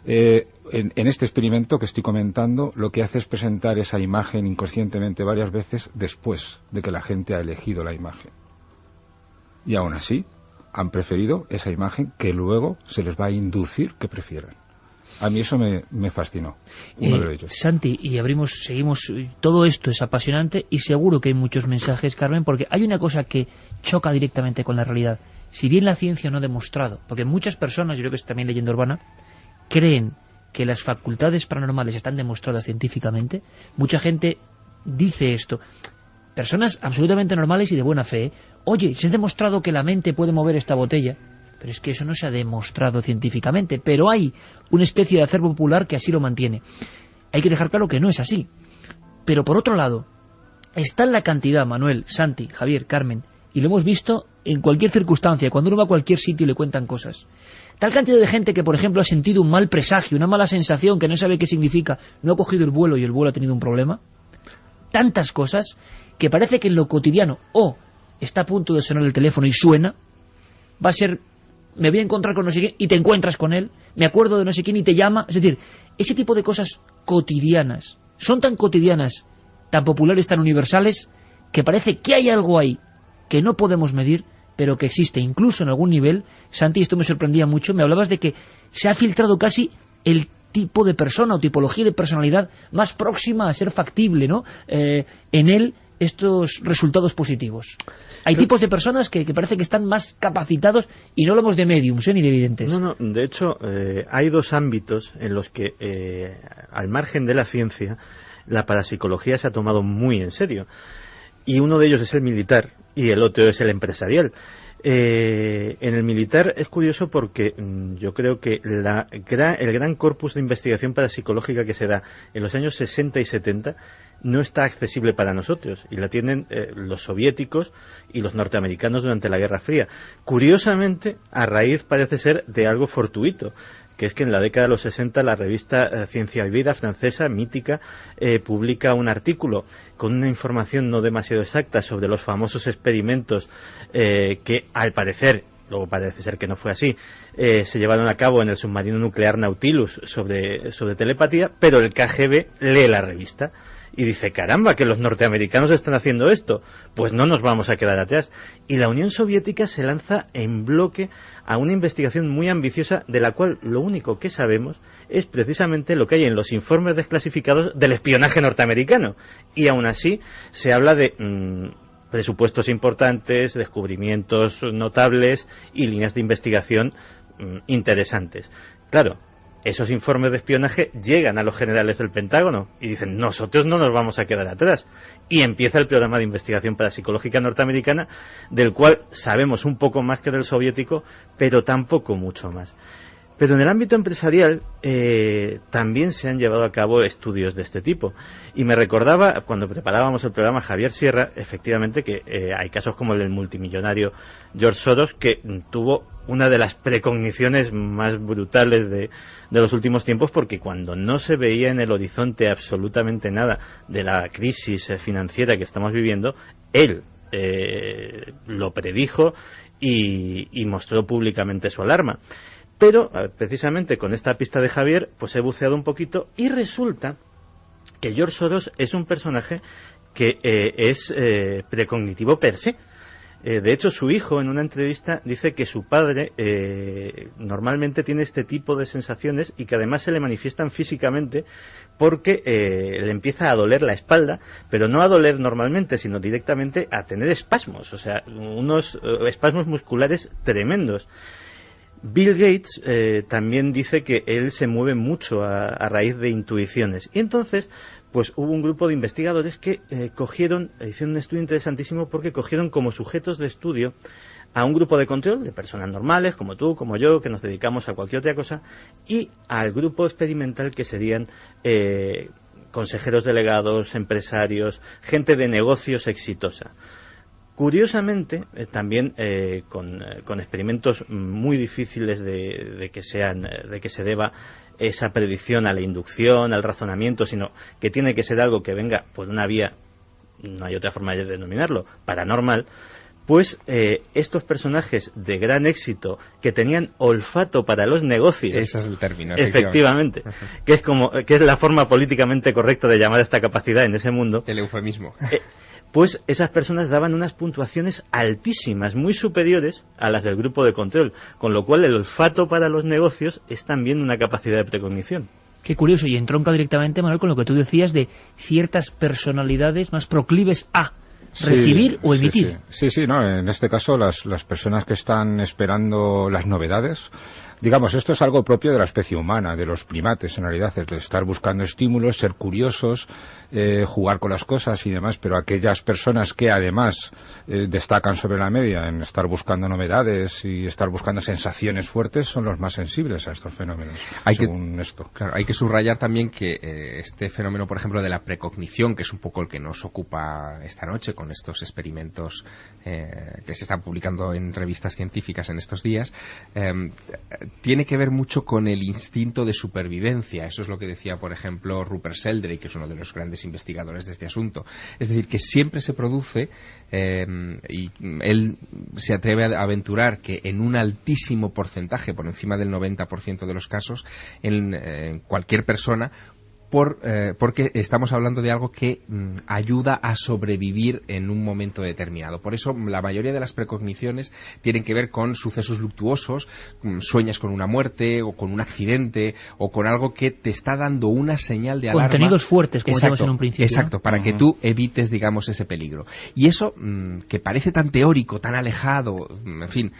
En este experimento que estoy comentando, lo que hace es presentar esa imagen inconscientemente varias veces después de que la gente ha elegido la imagen. Y aún así, han preferido esa imagen que luego se les va a inducir que prefieran. A mí eso me fascinó, uno de ellos. Santi, y seguimos, todo esto es apasionante y seguro que hay muchos mensajes, Carmen, porque hay una cosa que choca directamente con la realidad. Si bien la ciencia no ha demostrado, porque muchas personas, yo creo que es también leyenda urbana, creen que las facultades paranormales están demostradas científicamente, mucha gente dice esto. Personas absolutamente normales y de buena fe. Oye, se ha demostrado que la mente puede mover esta botella. Pero es que eso no se ha demostrado científicamente. Pero hay una especie de acervo popular que así lo mantiene. Hay que dejar claro que no es así. Pero por otro lado, está en la cantidad, Manuel, Santi, Javier, Carmen, y lo hemos visto en cualquier circunstancia, cuando uno va a cualquier sitio y le cuentan cosas. Tal cantidad de gente que, por ejemplo, ha sentido un mal presagio, una mala sensación que no sabe qué significa, no ha cogido el vuelo y el vuelo ha tenido un problema. Tantas cosas que parece que en lo cotidiano, está a punto de sonar el teléfono y suena, va a ser, me voy a encontrar con no sé quién y te encuentras con él, me acuerdo de no sé quién y te llama. Es decir, ese tipo de cosas cotidianas, son tan cotidianas, tan populares, tan universales, que parece que hay algo ahí que no podemos medir, pero que existe, incluso en algún nivel. Santi, esto me sorprendía mucho, me hablabas de que se ha filtrado casi el tipo de persona o tipología de personalidad más próxima a ser factible, ¿no? En él, estos resultados positivos. Hay tipos de personas que parece que están más capacitados, y no hablamos de mediums ni de evidentes. No, de hecho, hay dos ámbitos en los que, al margen de la ciencia, la parapsicología se ha tomado muy en serio. Y uno de ellos es el militar y el otro es el empresarial. En el militar es curioso porque yo creo que el gran corpus de investigación parapsicológica que se da en los años 60 y 70 no está accesible para nosotros, y la tienen los soviéticos y los norteamericanos durante la Guerra Fría. Curiosamente, a raíz, parece ser, de algo fortuito, que es que en la década de los 60 la revista Ciencia y Vida francesa, mítica, publica un artículo con una información no demasiado exacta sobre los famosos experimentos que, al parecer, luego parece ser que no fue así, se llevaron a cabo en el submarino nuclear Nautilus sobre telepatía, pero el KGB lee la revista y dice, caramba, que los norteamericanos están haciendo esto, pues no nos vamos a quedar atrás. Y la Unión Soviética se lanza en bloque a una investigación muy ambiciosa, de la cual lo único que sabemos es precisamente lo que hay en los informes desclasificados del espionaje norteamericano. Y aún así se habla de presupuestos importantes, descubrimientos notables y líneas de investigación interesantes. Claro, esos informes de espionaje llegan a los generales del Pentágono y dicen, nosotros no nos vamos a quedar atrás. Y empieza el programa de investigación parapsicológica norteamericana, del cual sabemos un poco más que del soviético, pero tampoco mucho más. Pero en el ámbito empresarial también se han llevado a cabo estudios de este tipo. Y me recordaba, cuando preparábamos el programa, Javier Sierra, efectivamente, que hay casos como el del multimillonario George Soros, que tuvo una de las precogniciones más brutales de los últimos tiempos, porque cuando no se veía en el horizonte absolutamente nada de la crisis financiera que estamos viviendo, él lo predijo y mostró públicamente su alarma. Pero, precisamente con esta pista de Javier, pues he buceado un poquito y resulta que George Soros es un personaje que es precognitivo per se. De hecho, su hijo, en una entrevista, dice que su padre normalmente tiene este tipo de sensaciones y que además se le manifiestan físicamente porque le empieza a doler la espalda, pero no a doler normalmente, sino directamente a tener espasmos, o sea, unos espasmos musculares tremendos. Bill Gates también dice que él se mueve mucho a raíz de intuiciones. Y entonces, pues hubo un grupo de investigadores que hicieron un estudio interesantísimo, porque cogieron como sujetos de estudio a un grupo de control de personas normales, como tú, como yo, que nos dedicamos a cualquier otra cosa, y al grupo experimental, que serían consejeros delegados, empresarios, gente de negocios exitosa. Curiosamente, también con experimentos muy difíciles de que se deba esa predicción a la inducción, al razonamiento, sino que tiene que ser algo que venga por una vía, no hay otra forma de denominarlo, paranormal, pues estos personajes de gran éxito que tenían olfato para los negocios. Ese es el término, efectivamente. Que es la forma políticamente correcta de llamar a esta capacidad en ese mundo. El eufemismo. Pues esas personas daban unas puntuaciones altísimas, muy superiores a las del grupo de control, con lo cual el olfato para los negocios es también una capacidad de precognición. Qué curioso, y entronca directamente, Manuel, con lo que tú decías de ciertas personalidades más proclives a recibir o emitir. Sí, no, en este caso las personas que están esperando las novedades, digamos, esto es algo propio de la especie humana, de los primates en realidad, es estar buscando estímulos, ser curiosos, jugar con las cosas y demás, pero aquellas personas que además destacan sobre la media en estar buscando novedades y estar buscando sensaciones fuertes son los más sensibles a estos fenómenos. Hay que subrayar también que este fenómeno, por ejemplo, de la precognición, que es un poco el que nos ocupa esta noche con estos experimentos que se están publicando en revistas científicas en estos días, tiene que ver mucho con el instinto de supervivencia. Eso es lo que decía, por ejemplo, Rupert Sheldrake, que es uno de los grandes investigadores de este asunto. Es decir, que siempre se produce, y él se atreve a aventurar que en un altísimo porcentaje, por encima del 90% de los casos, en cualquier persona, porque estamos hablando de algo que ayuda a sobrevivir en un momento determinado. Por eso la mayoría de las precogniciones tienen que ver con sucesos luctuosos, sueñas con una muerte o con un accidente o con algo que te está dando una señal de alarma. Contenidos fuertes, como decíamos en un principio. Exacto, para que tú evites, digamos, ese peligro. Y eso, que parece tan teórico, tan alejado, en fin,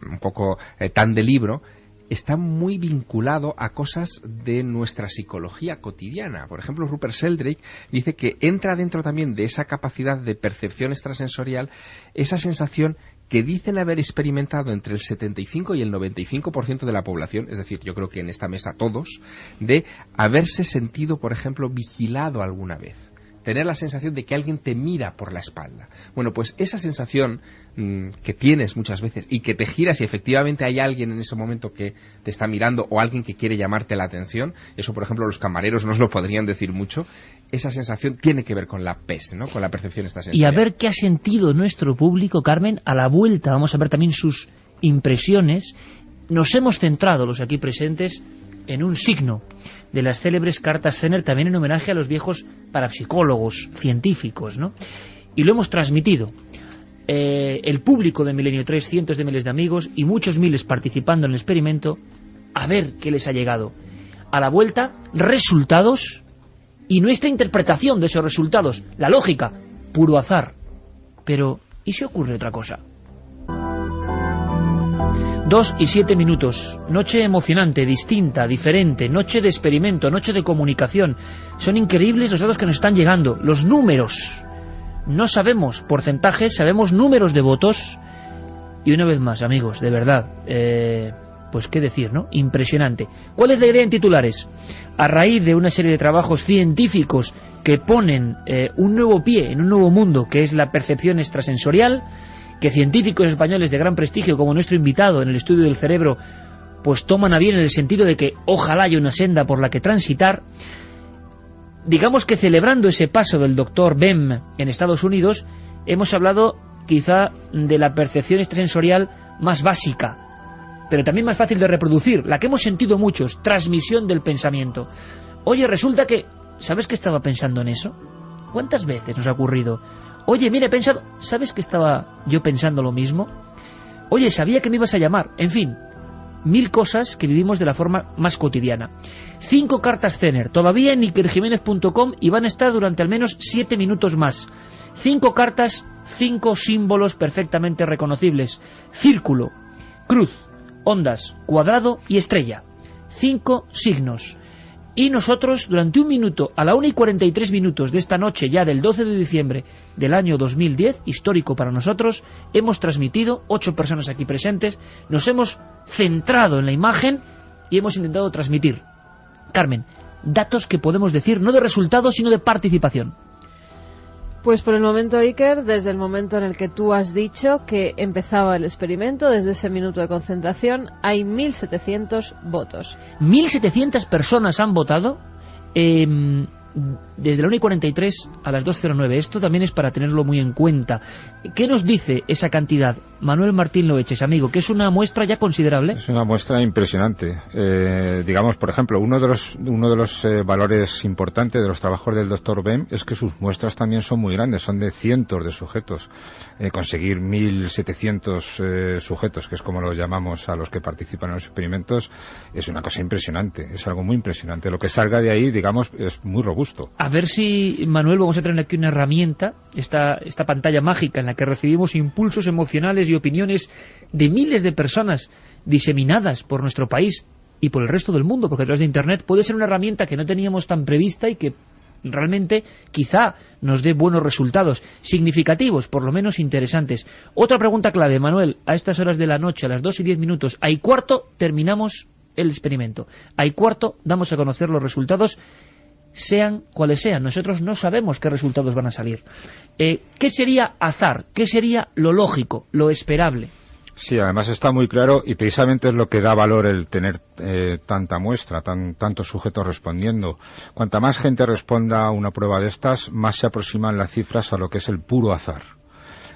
un poco tan de libro, está muy vinculado a cosas de nuestra psicología cotidiana. Por ejemplo, Rupert Sheldrake dice que entra dentro también de esa capacidad de percepción extrasensorial esa sensación que dicen haber experimentado entre el 75 y el 95% de la población, es decir, yo creo que en esta mesa todos, de haberse sentido, por ejemplo, vigilado alguna vez. Tener la sensación de que alguien te mira por la espalda. Bueno, pues esa sensación que tienes muchas veces y que te giras y efectivamente hay alguien en ese momento que te está mirando o alguien que quiere llamarte la atención, eso por ejemplo los camareros nos lo podrían decir mucho, esa sensación tiene que ver con la PES, ¿no? Con la percepción extrasensorial. Y a ver qué ha sentido nuestro público, Carmen, a la vuelta. Vamos a ver también sus impresiones. Nos hemos centrado, los aquí presentes, en un signo de las célebres cartas Zener, también en homenaje a los viejos parapsicólogos científicos, ¿no? Y lo hemos transmitido. El público de Milenio 3, cientos de miles de amigos y muchos miles participando en el experimento, a ver qué les ha llegado. A la vuelta, resultados y nuestra interpretación de esos resultados. La lógica, puro azar. Pero, ¿y si ocurre otra cosa? 2:07. Noche emocionante, distinta, diferente, noche de experimento, noche de comunicación. Son increíbles los datos que nos están llegando, los números. No sabemos porcentajes, sabemos números de votos. Y una vez más, amigos, de verdad, pues qué decir, ¿no? Impresionante. ¿Cuál es la idea en titulares? A raíz de una serie de trabajos científicos que ponen un nuevo pie en un nuevo mundo, que es la percepción extrasensorial, que científicos españoles de gran prestigio, como nuestro invitado en el estudio del cerebro, pues toman a bien en el sentido de que ojalá haya una senda por la que transitar. Digamos que celebrando ese paso del doctor Bem en Estados Unidos, hemos hablado quizá de la percepción extrasensorial más básica, pero también más fácil de reproducir, la que hemos sentido muchos, transmisión del pensamiento. Oye, resulta que... ¿Sabes que estaba pensando en eso? ¿Cuántas veces nos ha ocurrido? Oye, mira, he pensado... ¿Sabes que estaba yo pensando lo mismo? Oye, sabía que me ibas a llamar. En fin, 1000 cosas que vivimos de la forma más cotidiana. 5 cartas Zener, todavía en ikerjiménez.com, y van a estar durante al menos 7 minutos más. 5 cartas, 5 símbolos perfectamente reconocibles. Círculo, cruz, ondas, cuadrado y estrella. 5 signos. Y nosotros, durante 1 minuto, a la 1:43 de esta noche ya del 12 de diciembre del año 2010, histórico para nosotros, hemos transmitido, 8 personas aquí presentes, nos hemos centrado en la imagen y hemos intentado transmitir. Carmen, datos que podemos decir no de resultados, sino de participación. Pues por el momento, Iker, desde el momento en el que tú has dicho que empezaba el experimento, desde ese minuto de concentración, hay 1.700 votos. 1.700 personas han votado desde la 1:43 a las 2:09. Esto también es para tenerlo muy en cuenta. ¿Qué nos dice esa cantidad? Manuel Martín Loeches, amigo, que es una muestra ya considerable. Es una muestra impresionante. Digamos, por ejemplo, uno de los valores importantes de los trabajos del Dr. Bem es que sus muestras también son muy grandes, son de cientos de sujetos. Conseguir 1.700 sujetos, que es como los llamamos a los que participan en los experimentos, es una cosa impresionante, es algo muy impresionante. Lo que salga de ahí, digamos, es muy robusto. A ver si, Manuel, vamos a tener aquí una herramienta, esta pantalla mágica en la que recibimos impulsos emocionales y opiniones de miles de personas diseminadas por nuestro país y por el resto del mundo, porque a través de Internet puede ser una herramienta que no teníamos tan prevista y que realmente quizá nos dé buenos resultados, significativos, por lo menos interesantes. Otra pregunta clave, Manuel, a estas horas de la noche, a las 2:10, a 1:15 terminamos el experimento. A 1:15 damos a conocer los resultados, sean cuales sean. Nosotros no sabemos qué resultados van a salir. ¿Qué sería azar? ¿Qué sería lo lógico, lo esperable? Sí, además está muy claro y precisamente es lo que da valor el tener tanta muestra, tantos sujetos respondiendo. Cuanta más gente responda a una prueba de estas, más se aproximan las cifras a lo que es el puro azar.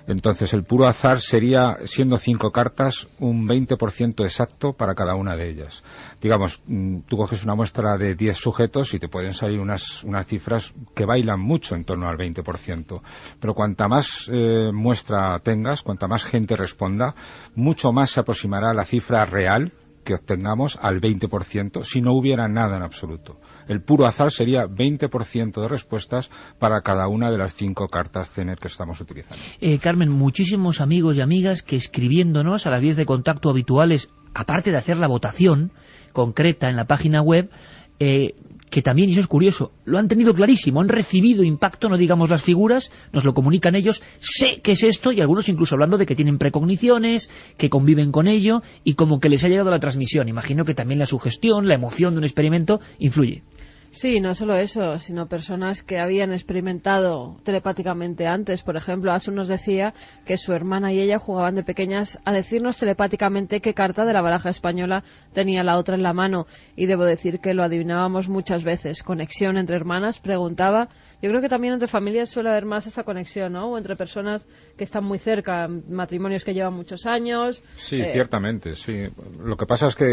Entonces, el puro azar sería, siendo 5 cartas, un 20% exacto para cada una de ellas. Digamos, tú coges una muestra de 10 sujetos y te pueden salir unas cifras que bailan mucho en torno al 20%. Pero cuanta más muestra tengas, cuanta más gente responda, mucho más se aproximará a la cifra real que obtengamos al 20% si no hubiera nada en absoluto. El puro azar sería 20% de respuestas para cada una de las 5 cartas Zener que estamos utilizando. Carmen, muchísimos amigos y amigas que escribiéndonos a las vías de contacto habituales, aparte de hacer la votación concreta en la página web, que también, y eso es curioso, lo han tenido clarísimo, han recibido impacto, no digamos las figuras, nos lo comunican ellos, sé qué es esto, y algunos incluso hablando de que tienen precogniciones, que conviven con ello, y como que les ha llegado la transmisión. Imagino que también la sugestión, la emoción de un experimento influye. Sí, no solo eso, sino personas que habían experimentado telepáticamente antes. Por ejemplo, Asun nos decía que su hermana y ella jugaban de pequeñas a decirnos telepáticamente qué carta de la baraja española tenía la otra en la mano. Y debo decir que lo adivinábamos muchas veces. Conexión entre hermanas, preguntaba. Yo creo que también entre familias suele haber más esa conexión, ¿no? O entre personas que están muy cerca, matrimonios que llevan muchos años. Sí, ciertamente, sí. Lo que pasa es que,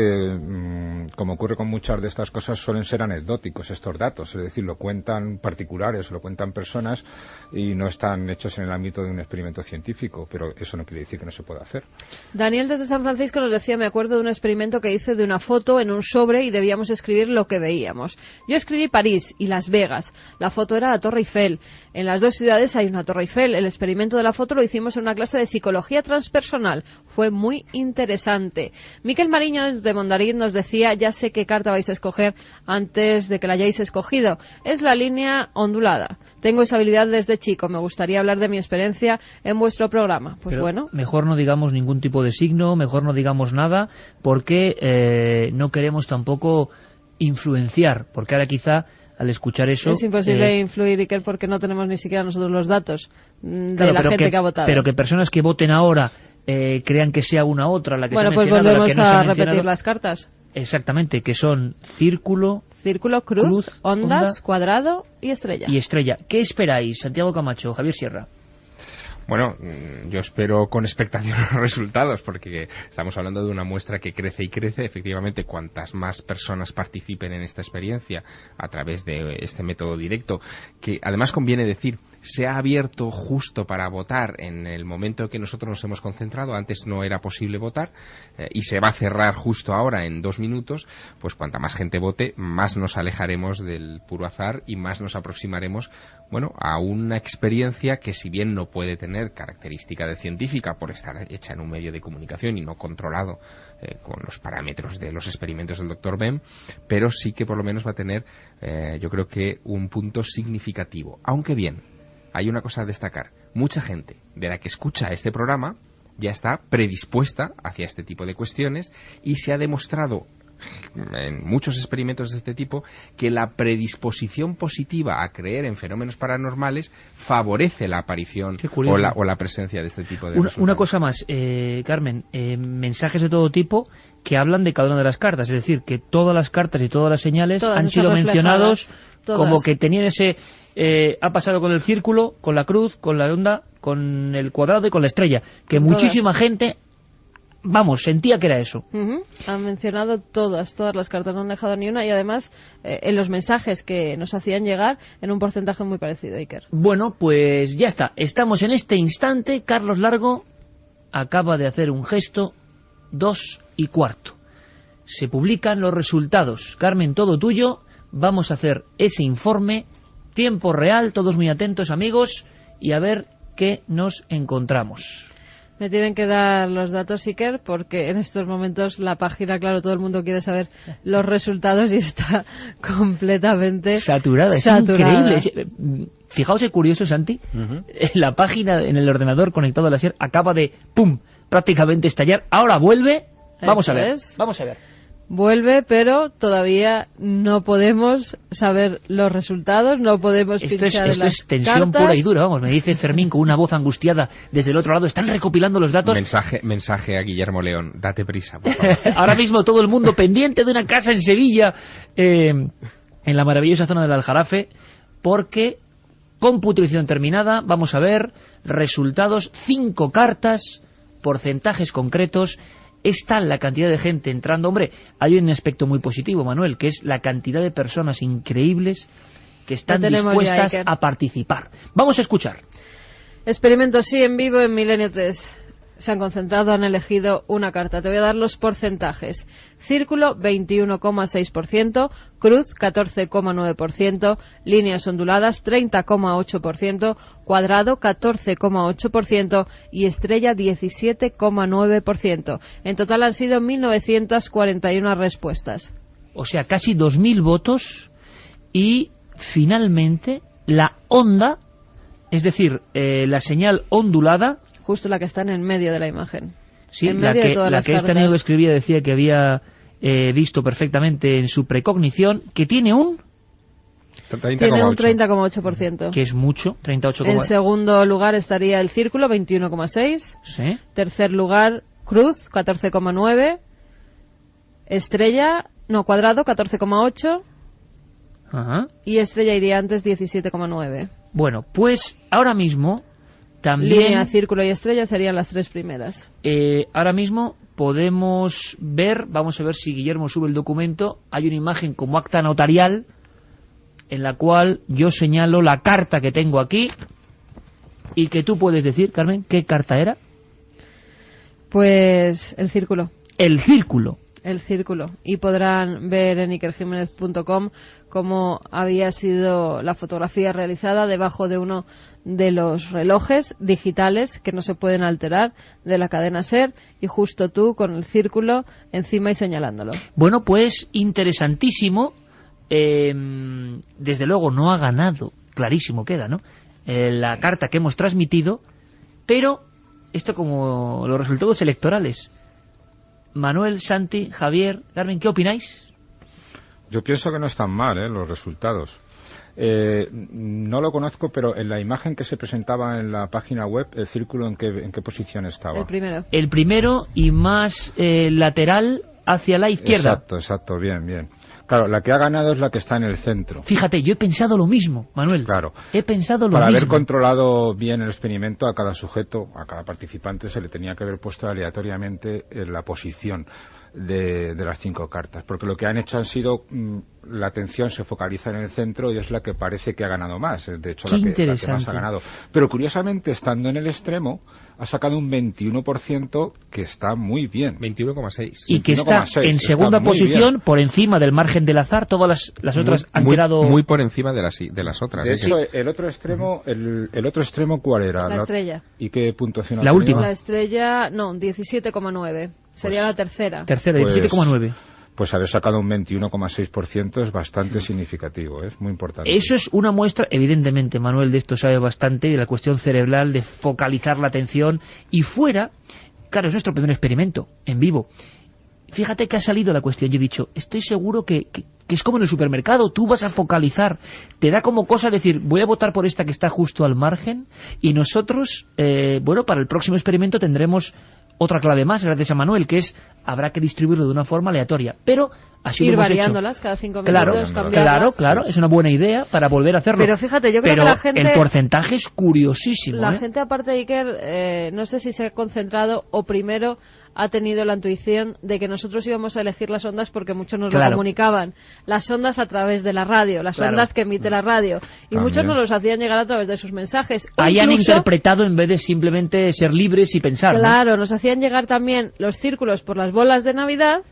como ocurre con muchas de estas cosas, suelen ser anecdóticos estos datos, es decir, lo cuentan particulares, lo cuentan personas y no están hechos en el ámbito de un experimento científico, pero eso no quiere decir que no se pueda hacer. Daniel desde San Francisco nos decía, me acuerdo de un experimento que hice de una foto en un sobre y debíamos escribir lo que veíamos. Yo escribí París y Las Vegas. La foto era la Torre Eiffel. En las dos ciudades hay una Torre Eiffel. El experimento de la foto lo hicimos en una clase de psicología transpersonal. Fue muy interesante. Miquel Mariño de Mondariz nos decía, ya sé qué carta vais a escoger antes de que la hayáis escogido. Es la línea ondulada. Tengo esa habilidad desde chico. Me gustaría hablar de mi experiencia en vuestro programa. Pues pero bueno. Mejor no digamos ningún tipo de signo, mejor no digamos nada, porque no queremos tampoco influenciar, porque ahora quizá al escuchar eso... Es imposible influir, Iker, porque no tenemos ni siquiera nosotros los datos de claro, la gente que ha votado. Pero que personas que voten ahora crean que sea una u otra la que se ha mencionado... Bueno, pues volvemos no a repetir las cartas. Exactamente, que son círculo, cruz, ondas, cuadrado y estrella. Y estrella. ¿Qué esperáis, Santiago Camacho, Javier Sierra? Bueno, yo espero con expectación los resultados, porque estamos hablando de una muestra que crece y crece. Efectivamente, cuantas más personas participen en esta experiencia a través de este método directo, que además conviene decir, se ha abierto justo para votar en el momento que nosotros nos hemos concentrado. Antes no era posible votar y se va a cerrar justo ahora en 2 minutos. Pues cuanta más gente vote, más nos alejaremos del puro azar y más nos aproximaremos, bueno, a una experiencia que, si bien no puede tener característica de científica por estar hecha en un medio de comunicación y no controlado con los parámetros de los experimentos del Dr. Bem, pero sí que por lo menos va a tener, yo creo que un punto significativo. Aunque bien, hay una cosa a destacar: mucha gente de la que escucha este programa ya está predispuesta hacia este tipo de cuestiones, y se ha demostrado en muchos experimentos de este tipo que la predisposición positiva a creer en fenómenos paranormales favorece la aparición o la presencia de este tipo de resultados. Una cosa más, Carmen, mensajes de todo tipo que hablan de cada una de las cartas, es decir, que todas las cartas y todas las señales han sido mencionados como que tenían ese... ha pasado con el círculo, con la cruz, con la onda, con el cuadrado y con la estrella, que muchísima gente... Vamos, sentía que era eso. Han mencionado todas las cartas, no han dejado ni una, y además en los mensajes que nos hacían llegar en un porcentaje muy parecido, Iker. Bueno, pues ya está. Estamos en este instante. Carlos Largo acaba de hacer un gesto, 2:15. Se publican los resultados. Carmen, todo tuyo. Vamos a hacer ese informe, tiempo real, todos muy atentos, amigos, y a ver qué nos encontramos. Me tienen que dar los datos, Iker, porque en estos momentos la página, claro, todo el mundo quiere saber los resultados y está completamente saturada. Es increíble. Fijaos qué curioso, Santi. La página en el ordenador conectado a la SER acaba de, ¡pum!, prácticamente estallar. Ahora vuelve. Vamos a ver. Vuelve, pero todavía no podemos saber los resultados, no podemos pinchar en las cartas. Esto es tensión pura y dura, vamos, me dice Fermín con una voz angustiada desde el otro lado. Están recopilando los datos. Mensaje a Guillermo León, date prisa, por favor. Ahora mismo todo el mundo pendiente de una casa en Sevilla, en la maravillosa zona del Aljarafe, porque computación terminada, vamos a ver resultados, 5 cartas, porcentajes concretos. Está la cantidad de gente entrando. Hombre, hay un aspecto muy positivo, Manuel, que es la cantidad de personas increíbles que están dispuestas a participar. Vamos a escuchar. Experimento sí en vivo en Milenio 3. Se han concentrado, han elegido una carta. Te voy a dar los porcentajes. Círculo, 21,6%. Cruz, 14,9%. Líneas onduladas, 30,8%. Cuadrado, 14,8%. Y estrella, 17,9%. En total han sido 1.941 respuestas. O sea, casi 2.000 votos. Y finalmente la onda, es decir, la señal ondulada, justo la que está en el medio de la imagen. Sí, la que este amigo que escribía decía que había visto perfectamente en su precognición, que tiene un 30,8%. Que es mucho, 38,8%. En segundo lugar estaría el círculo, 21,6%. ¿Sí? Tercer lugar, cruz, 14,9%. Cuadrado, 14,8%. Ajá. Y estrella iría antes, 17,9%. Bueno, pues ahora mismo también... Línea, círculo y estrella serían las 3 primeras. Ahora mismo podemos ver, vamos a ver si Guillermo sube el documento, hay una imagen como acta notarial en la cual yo señalo la carta que tengo aquí y que tú puedes decir, Carmen, ¿qué carta era? Pues el círculo. El círculo. el círculo y podrán ver en ikerjimenez.com cómo había sido la fotografía realizada debajo de uno de los relojes digitales que no se pueden alterar de la cadena SER, y justo tú con el círculo encima y señalándolo. Bueno, pues interesantísimo. Desde luego no ha ganado, clarísimo queda, ¿no? La carta que hemos transmitido, pero esto como los resultados electorales. Manuel, Santi, Javier, Carmen, ¿qué opináis? Yo pienso que no están mal, los resultados. No lo conozco, pero en la imagen que se presentaba en la página web, el círculo ¿en qué posición estaba? El primero. El primero y más lateral hacia la izquierda. Exacto, bien. Claro, la que ha ganado es la que está en el centro. Fíjate, yo he pensado lo mismo, Manuel. Claro. He pensado lo mismo. Para haber mismo. controlado bien el experimento, a cada sujeto, a cada participante, se le tenía que haber puesto aleatoriamente en la posición de las 5 cartas. Porque lo que han hecho han sido, la atención se focaliza en el centro y es la que parece que ha ganado más. De hecho, la que más ha ganado. Pero curiosamente, estando en el extremo, ha sacado un 21% que está muy bien. 21,6. Y que está en segunda posición, por encima del margen del azar. Todas las otras han quedado... Muy por encima de las otras. De hecho, el otro extremo, el otro extremo, ¿cuál era? La estrella. ¿Y qué puntuación? La última. La estrella, no, 17,9. Sería la tercera. Tercera, 17,9. Pues haber sacado un 21,6% es bastante significativo, es muy importante. Eso es una muestra, evidentemente, Manuel de esto sabe bastante, de la cuestión cerebral, de focalizar la atención. Y fuera, claro, es nuestro primer experimento, en vivo. Fíjate que ha salido la cuestión. Yo he dicho, estoy seguro que es como en el supermercado, tú vas a focalizar. Te da como cosa decir, voy a votar por esta que está justo al margen. Y nosotros, para el próximo experimento tendremos otra clave más, gracias a Manuel, que es, habrá que distribuirlo de una forma aleatoria. Pero así lo hemos hecho. Ir variándolas cada 5 minutos, cambiarlas. Claro, es una buena idea para volver a hacerlo. Pero fíjate, yo creo que la gente... el porcentaje es curiosísimo. La gente, aparte de Iker, no sé si se ha concentrado o primero ha tenido la intuición de que nosotros íbamos a elegir las ondas porque muchos nos lo comunicaban. Las ondas a través de la radio, las ondas que emite la radio. Y también muchos nos los hacían llegar a través de sus mensajes. Hayan interpretado en vez de simplemente ser libres y pensar. Claro, nos hacían llegar también los círculos por las bolas de Navidad,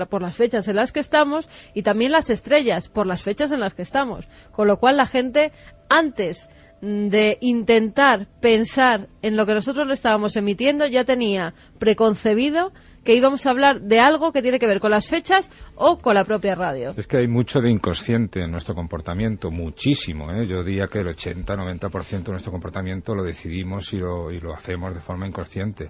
por las fechas en las que estamos, y también las estrellas por las fechas en las que estamos. Con lo cual la gente, antes de intentar pensar en lo que nosotros le estábamos emitiendo, ya tenía preconcebido que íbamos a hablar de algo que tiene que ver con las fechas o con la propia radio. Es que hay mucho de inconsciente en nuestro comportamiento, muchísimo, Yo diría que el 80-90% de nuestro comportamiento lo decidimos y lo hacemos de forma inconsciente.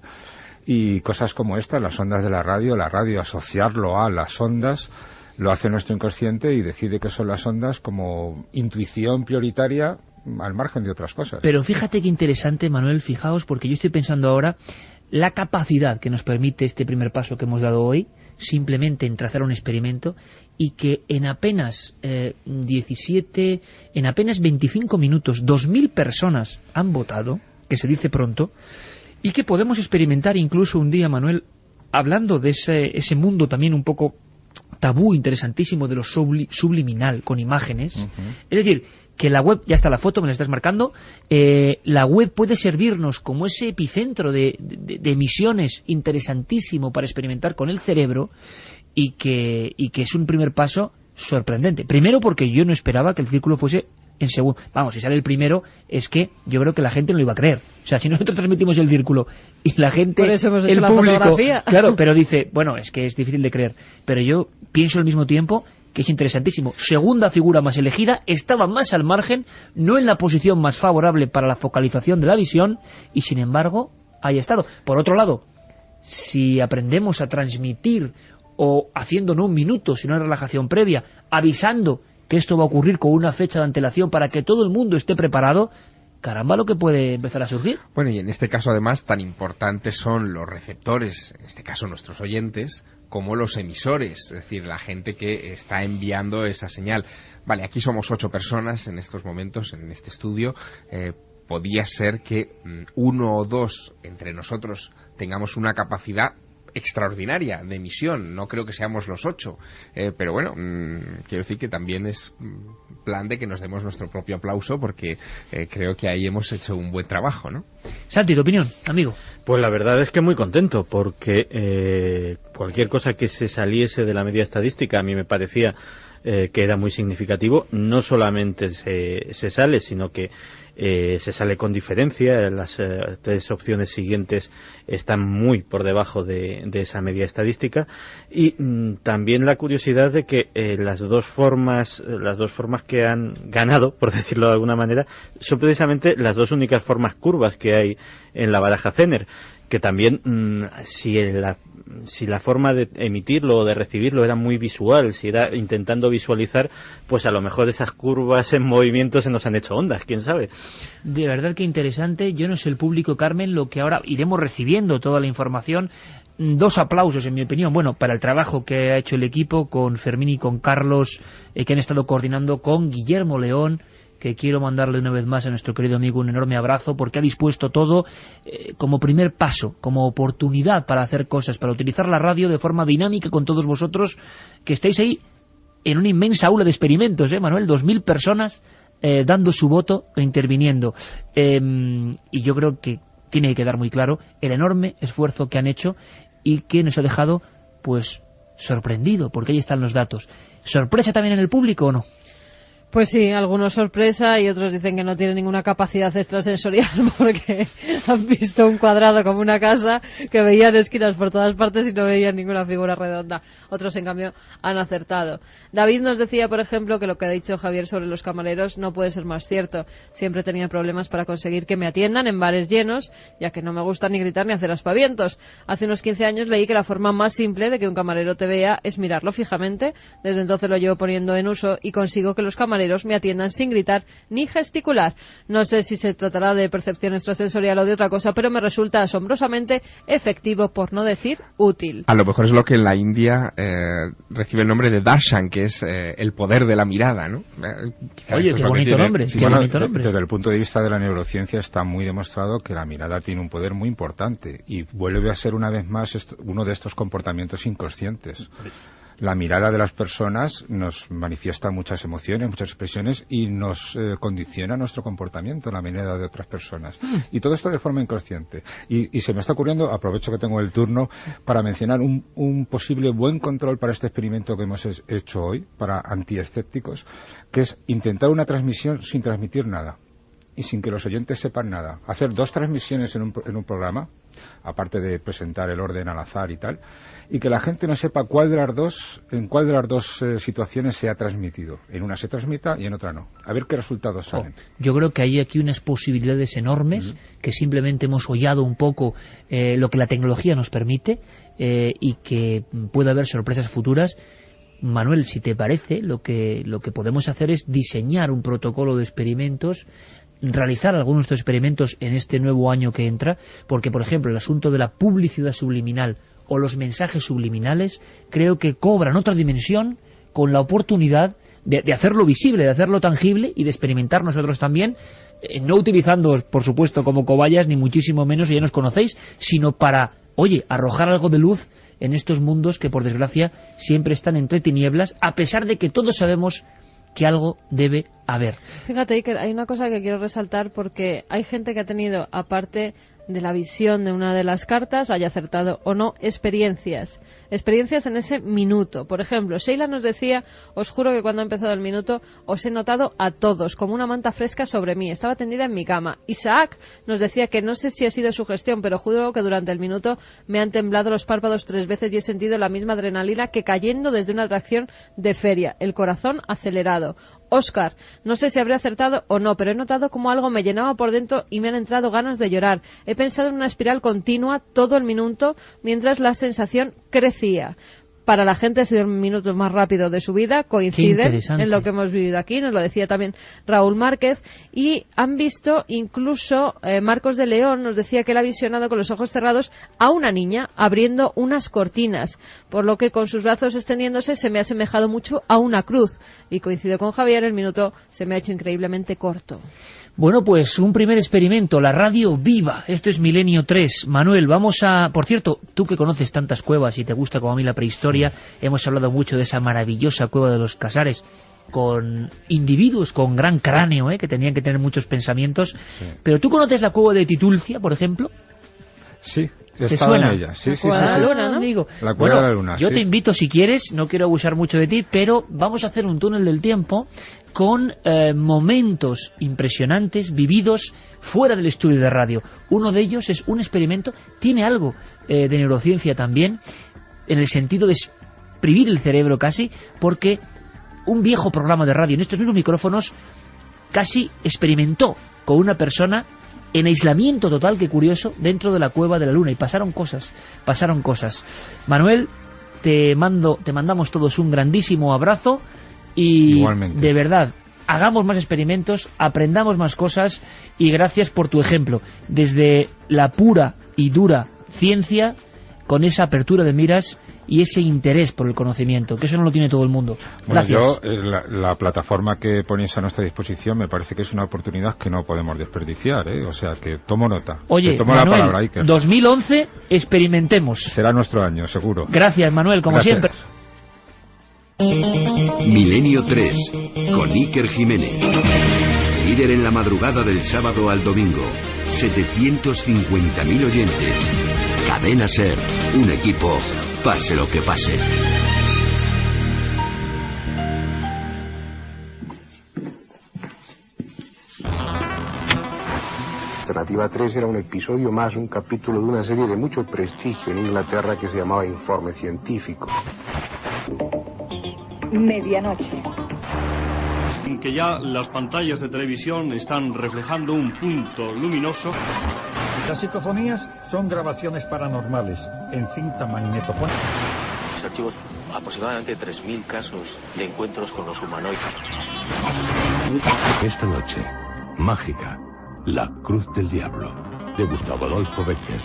Y cosas como estas, las ondas de la radio, asociarlo a las ondas, lo hace nuestro inconsciente y decide que son las ondas como intuición prioritaria al margen de otras cosas. Pero fíjate qué interesante, Manuel, fijaos, porque yo estoy pensando ahora la capacidad que nos permite este primer paso que hemos dado hoy, simplemente en trazar un experimento, y que en apenas 25 minutos 2.000 personas han votado, que se dice pronto, y que podemos experimentar incluso un día, Manuel, hablando de ese mundo también un poco tabú, interesantísimo, de lo subliminal, con imágenes. Es decir, que la web, ya está la foto, me la estás marcando, la web puede servirnos como ese epicentro de emisiones interesantísimo para experimentar con el cerebro, y que es un primer paso sorprendente. Primero porque yo no esperaba que el círculo fuese en segundo. Vamos, si sale el primero, es que yo creo que la gente no lo iba a creer. O sea, si nosotros transmitimos el círculo y la gente, por eso hemos hecho el público, fotografía. Claro, pero dice, bueno, es que es difícil de creer. Pero yo pienso al mismo tiempo que es interesantísimo. Segunda figura más elegida, estaba más al margen, no en la posición más favorable para la focalización de la visión, y sin embargo, ahí ha estado. Por otro lado, si aprendemos a transmitir, o haciendo no un minuto, sino una relajación previa, avisando que esto va a ocurrir con una fecha de antelación para que todo el mundo esté preparado, caramba lo que puede empezar a surgir. Bueno, y en este caso además tan importantes son los receptores, en este caso nuestros oyentes, como los emisores, es decir, la gente que está enviando esa señal. Vale, aquí somos 8 personas en estos momentos, en este estudio. Podía ser que 1 o 2 entre nosotros tengamos una capacidad extraordinaria de emisión, no creo que seamos los 8, pero bueno, quiero decir que también es plan de que nos demos nuestro propio aplauso, porque creo que ahí hemos hecho un buen trabajo, ¿no? Santi, tu opinión, amigo. Pues la verdad es que muy contento, porque cualquier cosa que se saliese de la media estadística a mí me parecía que era muy significativo. No solamente se sale, sino que se sale con diferencia. Las tres opciones siguientes están muy por debajo de esa media estadística, y también la curiosidad de que las dos formas que han ganado, por decirlo de alguna manera, son precisamente las dos únicas formas curvas que hay en la baraja Zener, que también si la forma de emitirlo o de recibirlo era muy visual, si era intentando visualizar, pues a lo mejor esas curvas en movimiento se nos han hecho ondas, quién sabe. De verdad que interesante. Yo no sé el público, Carmen, lo que ahora iremos recibiendo toda la información. 2 aplausos, en mi opinión, bueno, para el trabajo que ha hecho el equipo con Fermín y con Carlos, que han estado coordinando con Guillermo León, que quiero mandarle una vez más a nuestro querido amigo un enorme abrazo, porque ha dispuesto todo como primer paso, como oportunidad para hacer cosas, para utilizar la radio de forma dinámica con todos vosotros, que estáis ahí en una inmensa aula de experimentos, Manuel, 2.000 personas dando su voto e interviniendo. Y yo creo que tiene que quedar muy claro el enorme esfuerzo que han hecho y que nos ha dejado, pues, sorprendido, porque ahí están los datos. ¿Sorpresa también en el público o no? Pues sí, algunos sorpresa y otros dicen que no tienen ninguna capacidad extrasensorial porque han visto un cuadrado como una casa, que veían esquinas por todas partes y no veían ninguna figura redonda. Otros, en cambio, han acertado. David nos decía, por ejemplo, que lo que ha dicho Javier sobre los camareros no puede ser más cierto. Siempre tenía problemas para conseguir que me atiendan en bares llenos, ya que no me gusta ni gritar ni hacer aspavientos. Hace unos 15 años leí que la forma más simple de que un camarero te vea es mirarlo fijamente. Desde entonces lo llevo poniendo en uso y consigo que los camareros me atiendan sin gritar ni gesticular. No sé si se tratará de percepción extrasensorial o de otra cosa, pero me resulta asombrosamente efectivo, por no decir útil. A lo mejor es lo que en la India recibe el nombre de darshan, que es el poder de la mirada, ¿no? Oye, qué bonito nombre. Sí, bueno, desde el punto de vista de la neurociencia está muy demostrado que la mirada tiene un poder muy importante y vuelve a ser una vez más uno de estos comportamientos inconscientes. La mirada de las personas nos manifiesta muchas emociones, muchas expresiones y nos condiciona nuestro comportamiento, la mirada de otras personas. Y todo esto de forma inconsciente. Y se me está ocurriendo, aprovecho que tengo el turno, para mencionar un posible buen control para este experimento que hemos hecho hoy, para antiescépticos, que es intentar una transmisión sin transmitir nada y sin que los oyentes sepan nada. Hacer 2 transmisiones en un programa, aparte de presentar el orden al azar y tal, y que la gente no sepa en cuál de las dos situaciones se ha transmitido. En una se transmita y en otra no. A ver qué resultados salen. Yo creo que hay aquí unas posibilidades enormes, que simplemente hemos hollado un poco lo que la tecnología nos permite, y que puede haber sorpresas futuras. Manuel, si te parece, lo que podemos hacer es diseñar un protocolo de experimentos, realizar algunos de estos experimentos en este nuevo año que entra, porque, por ejemplo, el asunto de la publicidad subliminal o los mensajes subliminales creo que cobran otra dimensión con la oportunidad de hacerlo visible, de hacerlo tangible y de experimentar nosotros también, no utilizándoos, por supuesto, como cobayas, ni muchísimo menos, si ya nos conocéis, sino para, arrojar algo de luz en estos mundos que, por desgracia, siempre están entre tinieblas, a pesar de que todos sabemos que algo debe haber. Fíjate, Iker, hay una cosa que quiero resaltar, porque hay gente que ha tenido, aparte de la visión de una de las cartas, haya acertado o no, experiencias en ese minuto. Por ejemplo, Sheila nos decía: os juro que cuando ha empezado el minuto os he notado a todos como una manta fresca sobre mí, estaba tendida en mi cama. Isaac nos decía que no sé si ha sido su gestión, pero juro que durante el minuto me han temblado los párpados 3 veces y he sentido la misma adrenalina que cayendo desde una atracción de feria, el corazón acelerado. Óscar, no sé si habré acertado o no, pero he notado como algo me llenaba por dentro y me han entrado ganas de llorar. He pensado en una espiral continua todo el minuto mientras la sensación crecía. Para la gente ha sido el minuto más rápido de su vida, coinciden en lo que hemos vivido aquí, nos lo decía también Raúl Márquez, y han visto incluso, Marcos de León nos decía que él ha visionado con los ojos cerrados a una niña abriendo unas cortinas, por lo que con sus brazos extendiéndose se me ha asemejado mucho a una cruz, y coincido con Javier, el minuto se me ha hecho increíblemente corto. Bueno, pues un primer experimento, la radio viva. Esto es Milenio 3. Manuel, por cierto, tú que conoces tantas cuevas y te gusta como a mí la prehistoria, hemos hablado mucho de esa maravillosa cueva de los Casares. con individuos con gran cráneo, que tenían que tener muchos pensamientos. Sí. Pero ¿tú conoces la cueva de Titulcia, por ejemplo? Sí, he ¿Te estado suena? en ella. Sí, La sí, cueva sí, de la sí. luna, ¿no? Amigo. La cueva de la luna, Yo sí. te invito, si quieres, no quiero abusar mucho de ti, pero vamos a hacer un túnel del tiempo con momentos impresionantes vividos fuera del estudio de radio. Uno de ellos es un experimento, tiene algo de neurociencia también, en el sentido de exprimir el cerebro casi, porque un viejo programa de radio en estos mismos micrófonos casi experimentó con una persona en aislamiento total, qué curioso, dentro de la cueva de la luna, y pasaron cosas. Manuel, te mandamos todos un grandísimo abrazo y Igualmente. de verdad, hagamos más experimentos, aprendamos más cosas, y gracias por tu ejemplo, desde la pura y dura ciencia, con esa apertura de miras y ese interés por el conocimiento, que eso no lo tiene todo el mundo. Bueno, Gracias. la plataforma que ponéis a nuestra disposición me parece que es una oportunidad que no podemos desperdiciar, ¿eh? O sea, que tomo nota. Oye, Te tomo Manuel, la palabra, Iker. 2011, experimentemos. Será nuestro año, seguro. Gracias, Manuel, como Gracias. siempre. Milenio 3, con Iker Jiménez. Líder en la madrugada del sábado al domingo. 750.000 oyentes. Cadena SER, un equipo, pase lo que pase. Alternativa 3 era un episodio más, un capítulo de una serie de mucho prestigio en Inglaterra que se llamaba Informe Científico. Medianoche. Que ya las pantallas de televisión están reflejando un punto luminoso. Las psicofonías son grabaciones paranormales en cinta magnetofónica. Los archivos aproximadamente 3.000 casos de encuentros con los humanoides. Esta noche, mágica, La Cruz del Diablo, de Gustavo Adolfo Becker.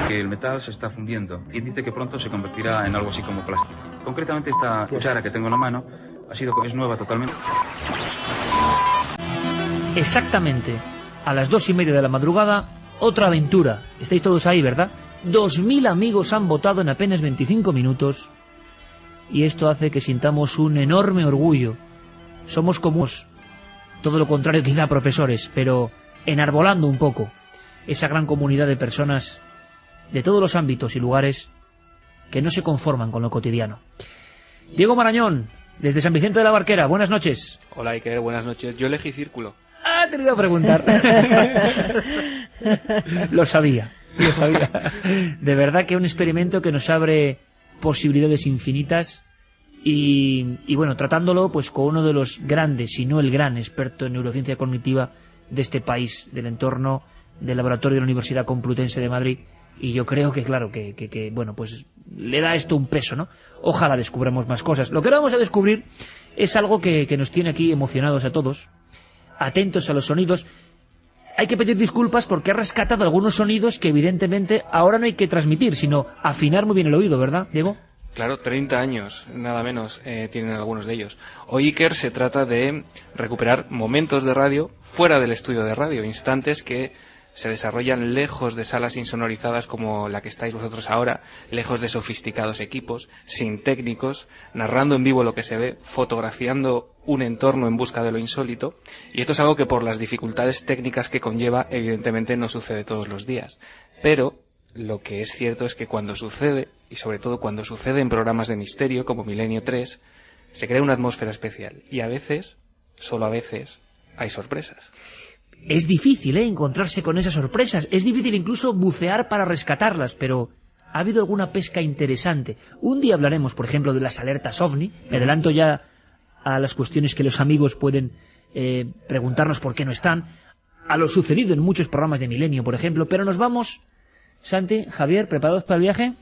Que el metal se está fundiendo y dice que pronto se convertirá en algo así como plástico. Concretamente esta cuchara que tengo en la mano es nueva totalmente. Exactamente a las 2:30 de la madrugada, otra aventura. Estáis todos ahí, ¿verdad? 2.000 amigos han votado en apenas 25 minutos, y esto hace que sintamos un enorme orgullo. Somos comunes, todo lo contrario quizá profesores, pero enarbolando un poco esa gran comunidad de personas de todos los ámbitos y lugares que no se conforman con lo cotidiano. Diego Marañón, desde San Vicente de la Barquera, buenas noches. Hola Iker, buenas noches. Yo elegí Círculo. Ah, te lo iba a preguntar. Lo sabía. De verdad que un experimento que nos abre posibilidades infinitas y bueno, tratándolo pues con uno de los grandes, si no el gran experto en neurociencia cognitiva de este país, del entorno del laboratorio de la Universidad Complutense de Madrid. Y yo creo que, claro, que bueno, pues le da esto un peso, ¿no? Ojalá descubramos más cosas. Lo que vamos a descubrir es algo que nos tiene aquí emocionados a todos, atentos a los sonidos. Hay que pedir disculpas porque ha rescatado algunos sonidos que evidentemente ahora no hay que transmitir, sino afinar muy bien el oído, ¿verdad, Diego? Claro, 30 años, nada menos, tienen algunos de ellos. Hoy, Iker, se trata de recuperar momentos de radio fuera del estudio de radio, instantes que se desarrollan lejos de salas insonorizadas como la que estáis vosotros ahora, lejos de sofisticados equipos, sin técnicos, narrando en vivo lo que se ve, fotografiando un entorno en busca de lo insólito. Y esto es algo que por las dificultades técnicas que conlleva, evidentemente no sucede todos los días. Pero lo que es cierto es que cuando sucede, y sobre todo cuando sucede en programas de misterio como Milenio 3, se crea una atmósfera especial. Y a veces, solo a veces, hay sorpresas. Es difícil, encontrarse con esas sorpresas. Es difícil incluso bucear para rescatarlas, pero ha habido alguna pesca interesante. Un día hablaremos, por ejemplo, de las alertas OVNI. Me adelanto ya a las cuestiones que los amigos pueden preguntarnos por qué no están. A lo sucedido en muchos programas de Milenio, por ejemplo. Pero nos vamos, Santi, Javier, ¿preparados para el viaje?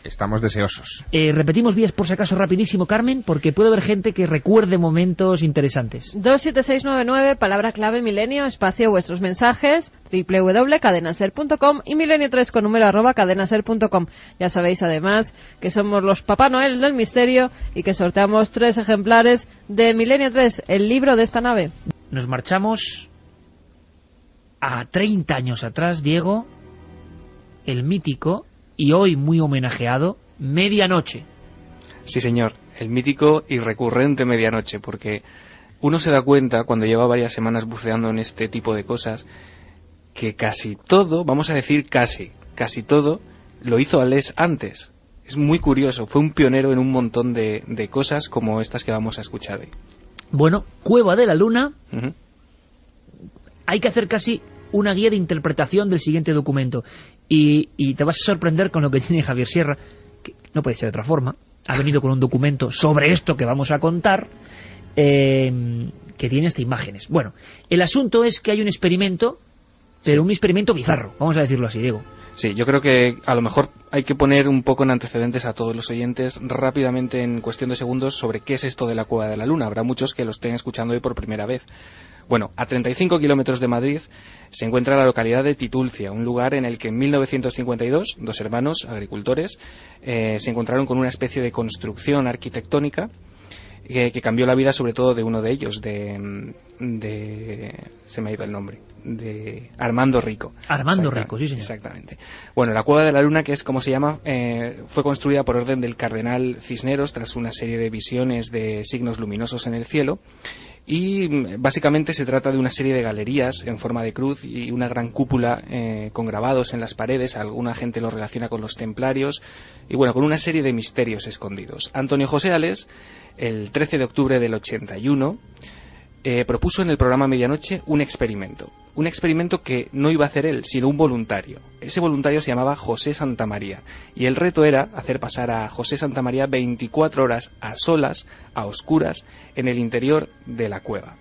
Estamos deseosos. Repetimos vías por si acaso rapidísimo, Carmen, porque puede haber gente que recuerde momentos interesantes. 27699, palabra clave Milenio, espacio vuestros mensajes, www.cadenaser.com y milenio3 con número @cadenaser.com. Ya sabéis además que somos los Papá Noel del misterio y que sorteamos 3 ejemplares de Milenio 3, el libro de esta nave. Nos marchamos a 30 años atrás, Diego, el mítico y hoy muy homenajeado Medianoche. Sí, señor, el mítico y recurrente medianoche, porque uno se da cuenta cuando lleva varias semanas buceando en este tipo de cosas que casi todo, vamos a decir casi todo, lo hizo Alés antes. Es muy curioso, fue un pionero en un montón de cosas como estas que vamos a escuchar hoy. Bueno, Cueva de la Luna. Hay que hacer casi una guía de interpretación del siguiente documento. Y te vas a sorprender con lo que tiene Javier Sierra, que no puede ser de otra forma. Ha venido con un documento sobre esto que vamos a contar, que tiene hasta imágenes. Bueno, el asunto es que hay un experimento, pero un experimento bizarro, vamos a decirlo así, Diego. Sí, yo creo que a lo mejor hay que poner un poco en antecedentes a todos los oyentes rápidamente en cuestión de segundos sobre qué es esto de la Cueva de la Luna. Habrá muchos que lo estén escuchando hoy por primera vez. Bueno, a 35 kilómetros de Madrid se encuentra la localidad de Titulcia, un lugar en el que en 1952 dos hermanos agricultores se encontraron con una especie de construcción arquitectónica que cambió la vida sobre todo de uno de ellos, se me ha ido el nombre, de Armando Rico. Armando Rico, sí señor. Exactamente. Bueno, la Cueva de la Luna, que es como se llama, fue construida por orden del cardenal Cisneros tras una serie de visiones de signos luminosos en el cielo. Y básicamente se trata de una serie de galerías en forma de cruz y una gran cúpula con grabados en las paredes. Alguna gente lo relaciona con los templarios y bueno, con una serie de misterios escondidos. Antonio José Alés, el 13 de octubre del 81, propuso en el programa Medianoche un experimento que no iba a hacer él, sino un voluntario. Ese voluntario se llamaba José Santamaría y el reto era hacer pasar a José Santamaría 24 horas a solas, a oscuras, en el interior de la cueva.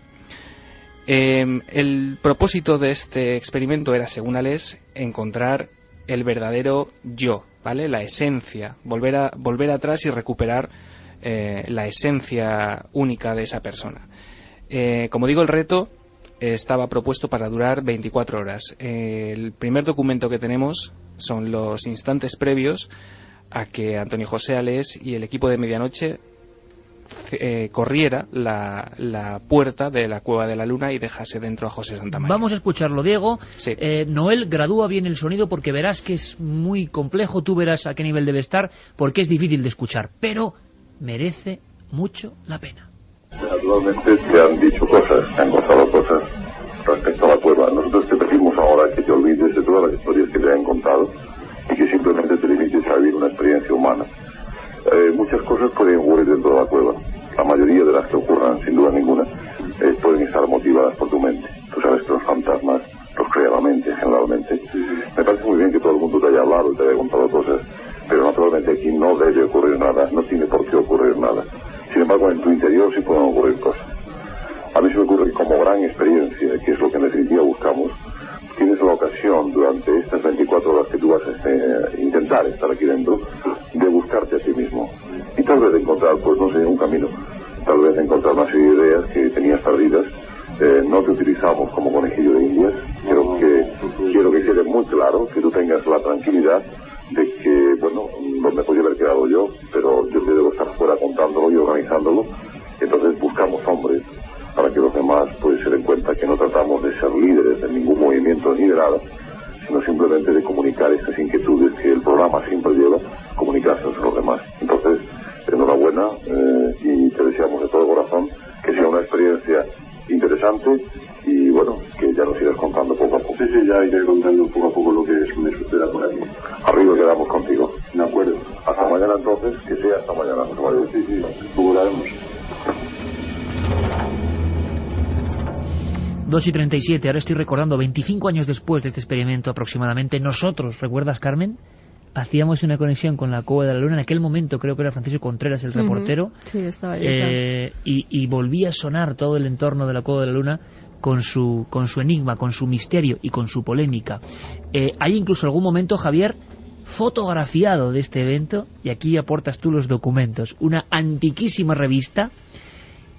El propósito de este experimento era, según Alés, encontrar el verdadero yo, ¿vale? La esencia, volver atrás y recuperar la esencia única de esa persona. Como digo, el reto estaba propuesto para durar 24 horas. El primer documento que tenemos son los instantes previos a que Antonio José Alés y el equipo de Medianoche corriera la puerta de la Cueva de la Luna y dejase dentro a José Santamaría. Vamos a escucharlo, Diego. Sí. Noel, gradúa bien el sonido porque verás que es muy complejo, tú verás a qué nivel debe estar, porque es difícil de escuchar, pero merece mucho la pena. Naturalmente te han dicho cosas, te han contado cosas respecto a la cueva. Nosotros te pedimos ahora que te olvides de todas las historias que te han contado y que simplemente te limites a vivir una experiencia humana. Muchas cosas pueden ocurrir dentro de la cueva. La mayoría de las que ocurran, sin duda ninguna, pueden estar motivadas por tu mente. Tú sabes que los fantasmas los crea la mente, generalmente. Me parece muy bien que todo el mundo te haya hablado y te haya contado cosas, pero naturalmente aquí no debe ocurrir nada, no tiene por qué ocurrir nada. Sin embargo, en tu interior sí pueden ocurrir cosas. A mí se me ocurre que como gran experiencia, que es lo que en definitiva buscamos, tienes la ocasión durante estas 24 horas que tú vas a intentar estar aquí dentro, de buscarte a ti mismo. Y tal vez de encontrar, pues no sé, un camino. Tal vez de encontrar una serie de ideas que tenías perdidas. No te utilizamos como conejillo de indias. Quiero que quede muy claro, que tú tengas la tranquilidad de que, bueno, no me podía haber quedado yo, pero yo debo estar fuera contándolo y organizándolo. Entonces buscamos hombres para que los demás pues se den cuenta que no tratamos de ser líderes de ningún movimiento ni de nada, sino simplemente de comunicar estas inquietudes que el programa siempre lleva, comunicárselas a los demás. Entonces, enhorabuena y te deseamos de todo corazón que sea una experiencia interesante y bueno, que ya nos irás contando poco a poco. Sí, ya iré contando poco a poco lo que me suceda por aquí. Arriba quedamos contigo. De acuerdo. Hasta mañana entonces, que sea hasta mañana. Sí, procuraremos. 2:37, ahora estoy recordando, 25 años después de este experimento aproximadamente, nosotros, ¿recuerdas, Carmen? Hacíamos una conexión con la Cueva de la Luna, en aquel momento creo que era Francisco Contreras el reportero, sí, estaba yo, y volvía a sonar todo el entorno de la Cueva de la Luna con su enigma, con su misterio y con su polémica. Hay incluso algún momento, Javier, fotografiado de este evento, y aquí aportas tú los documentos, una antiquísima revista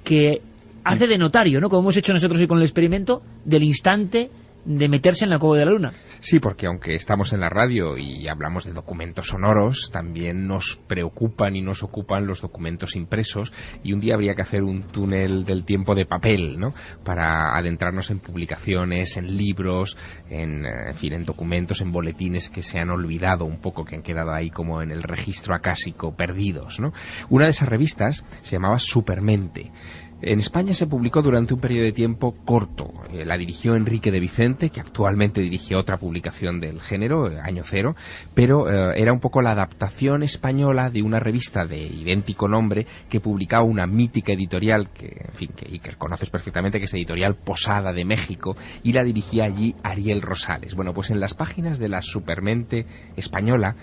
que hace de notario, ¿no? Como hemos hecho nosotros hoy con el experimento, del instante de meterse en la Cueva de la Luna. Sí, porque aunque estamos en la radio y hablamos de documentos sonoros, también nos preocupan y nos ocupan los documentos impresos, y un día habría que hacer un túnel del tiempo de papel, ¿no?, para adentrarnos en publicaciones, en libros, en fin, en documentos, en boletines que se han olvidado un poco, que han quedado ahí como en el registro acásico, perdidos, ¿no? Una de esas revistas se llamaba Supermente. En España se publicó durante un periodo de tiempo corto. La dirigió Enrique de Vicente, que actualmente dirige otra publicación del género, Año Cero, pero era un poco la adaptación española de una revista de idéntico nombre que publicaba una mítica editorial que, en fin, que Iker conoces perfectamente, que es Editorial Posada de México, y la dirigía allí Ariel Rosales. Bueno, pues en las páginas de la Supermente española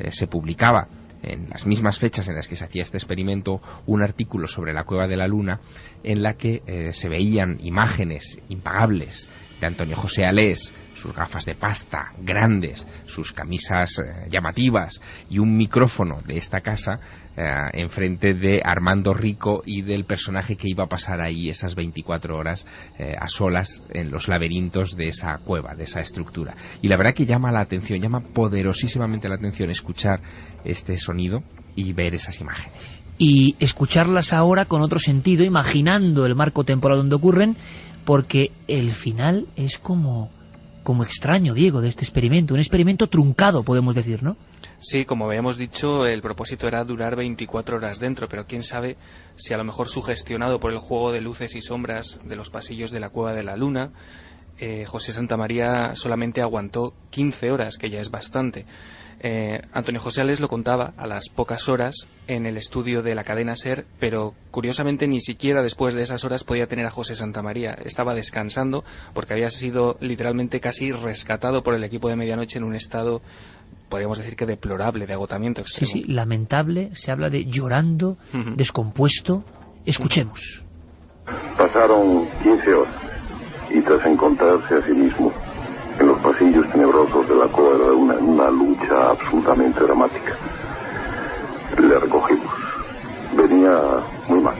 se publicaba, en las mismas fechas en las que se hacía este experimento, un artículo sobre la Cueva de la Luna en la que se veían imágenes impagables de Antonio José Alés, sus gafas de pasta grandes, sus camisas llamativas y un micrófono de esta casa enfrente de Armando Rico y del personaje que iba a pasar ahí esas 24 horas a solas en los laberintos de esa cueva, de esa estructura. Y la verdad que llama la atención, llama poderosísimamente la atención escuchar este sonido y ver esas imágenes. Y escucharlas ahora con otro sentido, imaginando el marco temporal donde ocurren, porque el final es como extraño, Diego, de este experimento. Un experimento truncado, podemos decir, ¿no? Sí, como habíamos dicho, el propósito era durar 24 horas dentro, pero quién sabe si a lo mejor sugestionado por el juego de luces y sombras de los pasillos de la Cueva de la Luna, José Santamaría solamente aguantó 15 horas, que ya es bastante. Antonio José Alés lo contaba a las pocas horas en el estudio de la cadena SER, pero curiosamente ni siquiera después de esas horas podía tener a José Santamaría. Estaba descansando porque había sido literalmente casi rescatado por el equipo de Medianoche en un estado, podríamos decir que deplorable, de agotamiento extremo. Sí, lamentable, se habla de llorando, descompuesto. Escuchemos. Pasaron 15 horas y tras encontrarse a sí mismo en los pasillos tenebrosos de la Cueva de la Luna, en una lucha absolutamente dramática, le recogimos. Venía muy mal,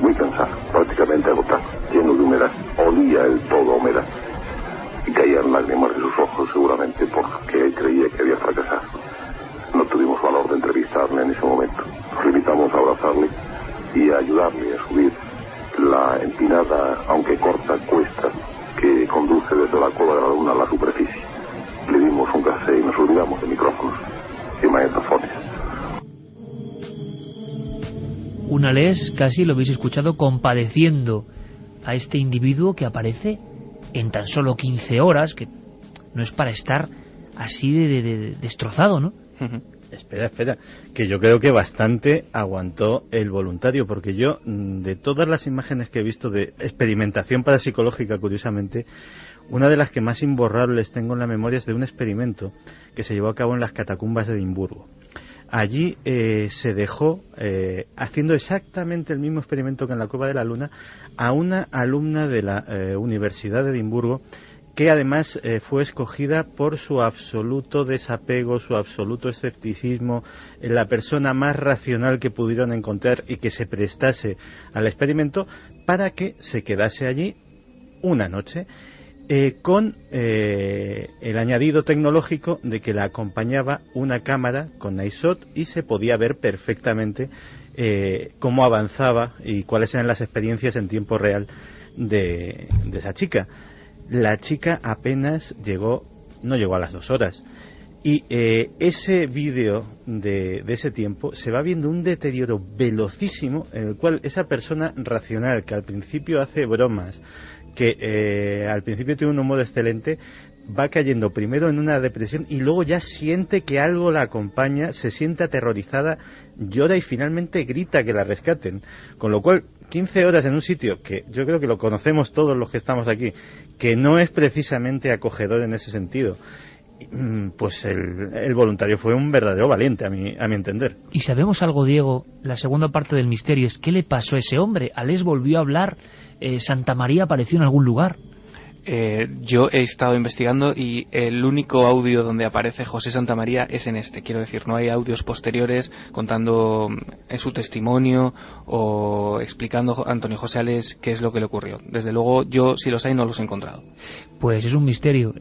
muy cansado, prácticamente agotado, lleno de humedad, olía el todo a humedad y caían lágrimas de sus ojos, seguramente porque creía que había fracasado. No tuvimos valor de entrevistarle en ese momento. Nos limitamos a abrazarle y a ayudarle a subir la empinada, aunque corta, cuesta que conduce desde la Cueva de la Luna a la superficie. Le dimos un café y nos olvidamos de micrófonos y magnetofones. Un Alés, casi lo habéis escuchado, compadeciendo a este individuo que aparece en tan solo 15 horas, que no es para estar así de destrozado, ¿no? Espera, que yo creo que bastante aguantó el voluntario, porque yo, de todas las imágenes que he visto de experimentación parapsicológica, curiosamente, una de las que más imborrables tengo en la memoria es de un experimento que se llevó a cabo en las catacumbas de Edimburgo. Allí se dejó, haciendo exactamente el mismo experimento que en la Cueva de la Luna, a una alumna de la Universidad de Edimburgo, que además fue escogida por su absoluto desapego, su absoluto escepticismo, la persona más racional que pudieron encontrar y que se prestase al experimento, para que se quedase allí una noche, con el añadido tecnológico de que la acompañaba una cámara con Night-Shot y se podía ver perfectamente cómo avanzaba y cuáles eran las experiencias en tiempo real de esa chica. La chica apenas no llegó a las 2 horas. Y ese vídeo de ese tiempo se va viendo un deterioro velocísimo en el cual esa persona racional que al principio hace bromas, que al principio tiene un humor excelente, va cayendo primero en una depresión y luego ya siente que algo la acompaña, se siente aterrorizada, llora y finalmente grita que la rescaten. Con lo cual, 15 horas en un sitio que yo creo que lo conocemos todos los que estamos aquí, que no es precisamente acogedor en ese sentido, pues el voluntario fue un verdadero valiente, a mi entender. Y sabemos algo, Diego, la segunda parte del misterio es ¿qué le pasó a ese hombre? Alés volvió a hablar, Santamaría apareció en algún lugar. Yo he estado investigando y el único audio donde aparece José Santamaría es en este. Quiero decir, no hay audios posteriores contando su testimonio o explicando a Antonio José Ales qué es lo que le ocurrió. Desde luego, yo, si los hay, no los he encontrado. Pues es un misterio.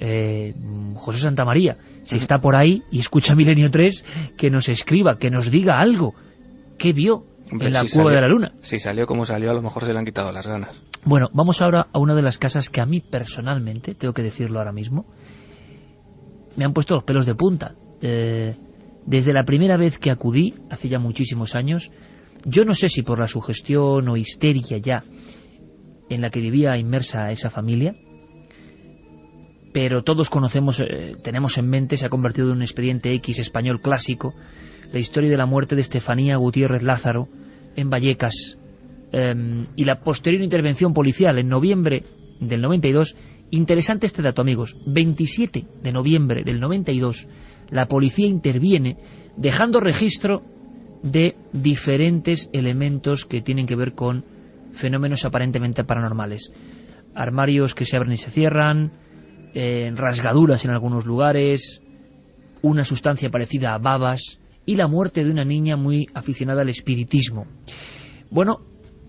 José Santamaría, si está por ahí y escucha Milenio 3, que nos escriba, que nos diga algo. ¿Qué vio en la cueva de la luna? Si salió como salió, a lo mejor se le han quitado las ganas. Bueno, vamos ahora a una de las casas que a mí personalmente, tengo que decirlo ahora mismo, me han puesto los pelos de punta. Desde la primera vez que acudí, hace ya muchísimos años, yo no sé si por la sugestión o histeria ya en la que vivía inmersa esa familia, pero todos conocemos, tenemos en mente, se ha convertido en un expediente X español clásico, la historia de la muerte de Estefanía Gutiérrez Lázaro en Vallecas, y la posterior intervención policial en noviembre del 92. Interesante este dato, amigos. 27 de noviembre del 92 la policía interviene dejando registro de diferentes elementos que tienen que ver con fenómenos aparentemente paranormales. Armarios que se abren y se cierran, rasgaduras en algunos lugares, una sustancia parecida a babas y la muerte de una niña muy aficionada al espiritismo. Bueno,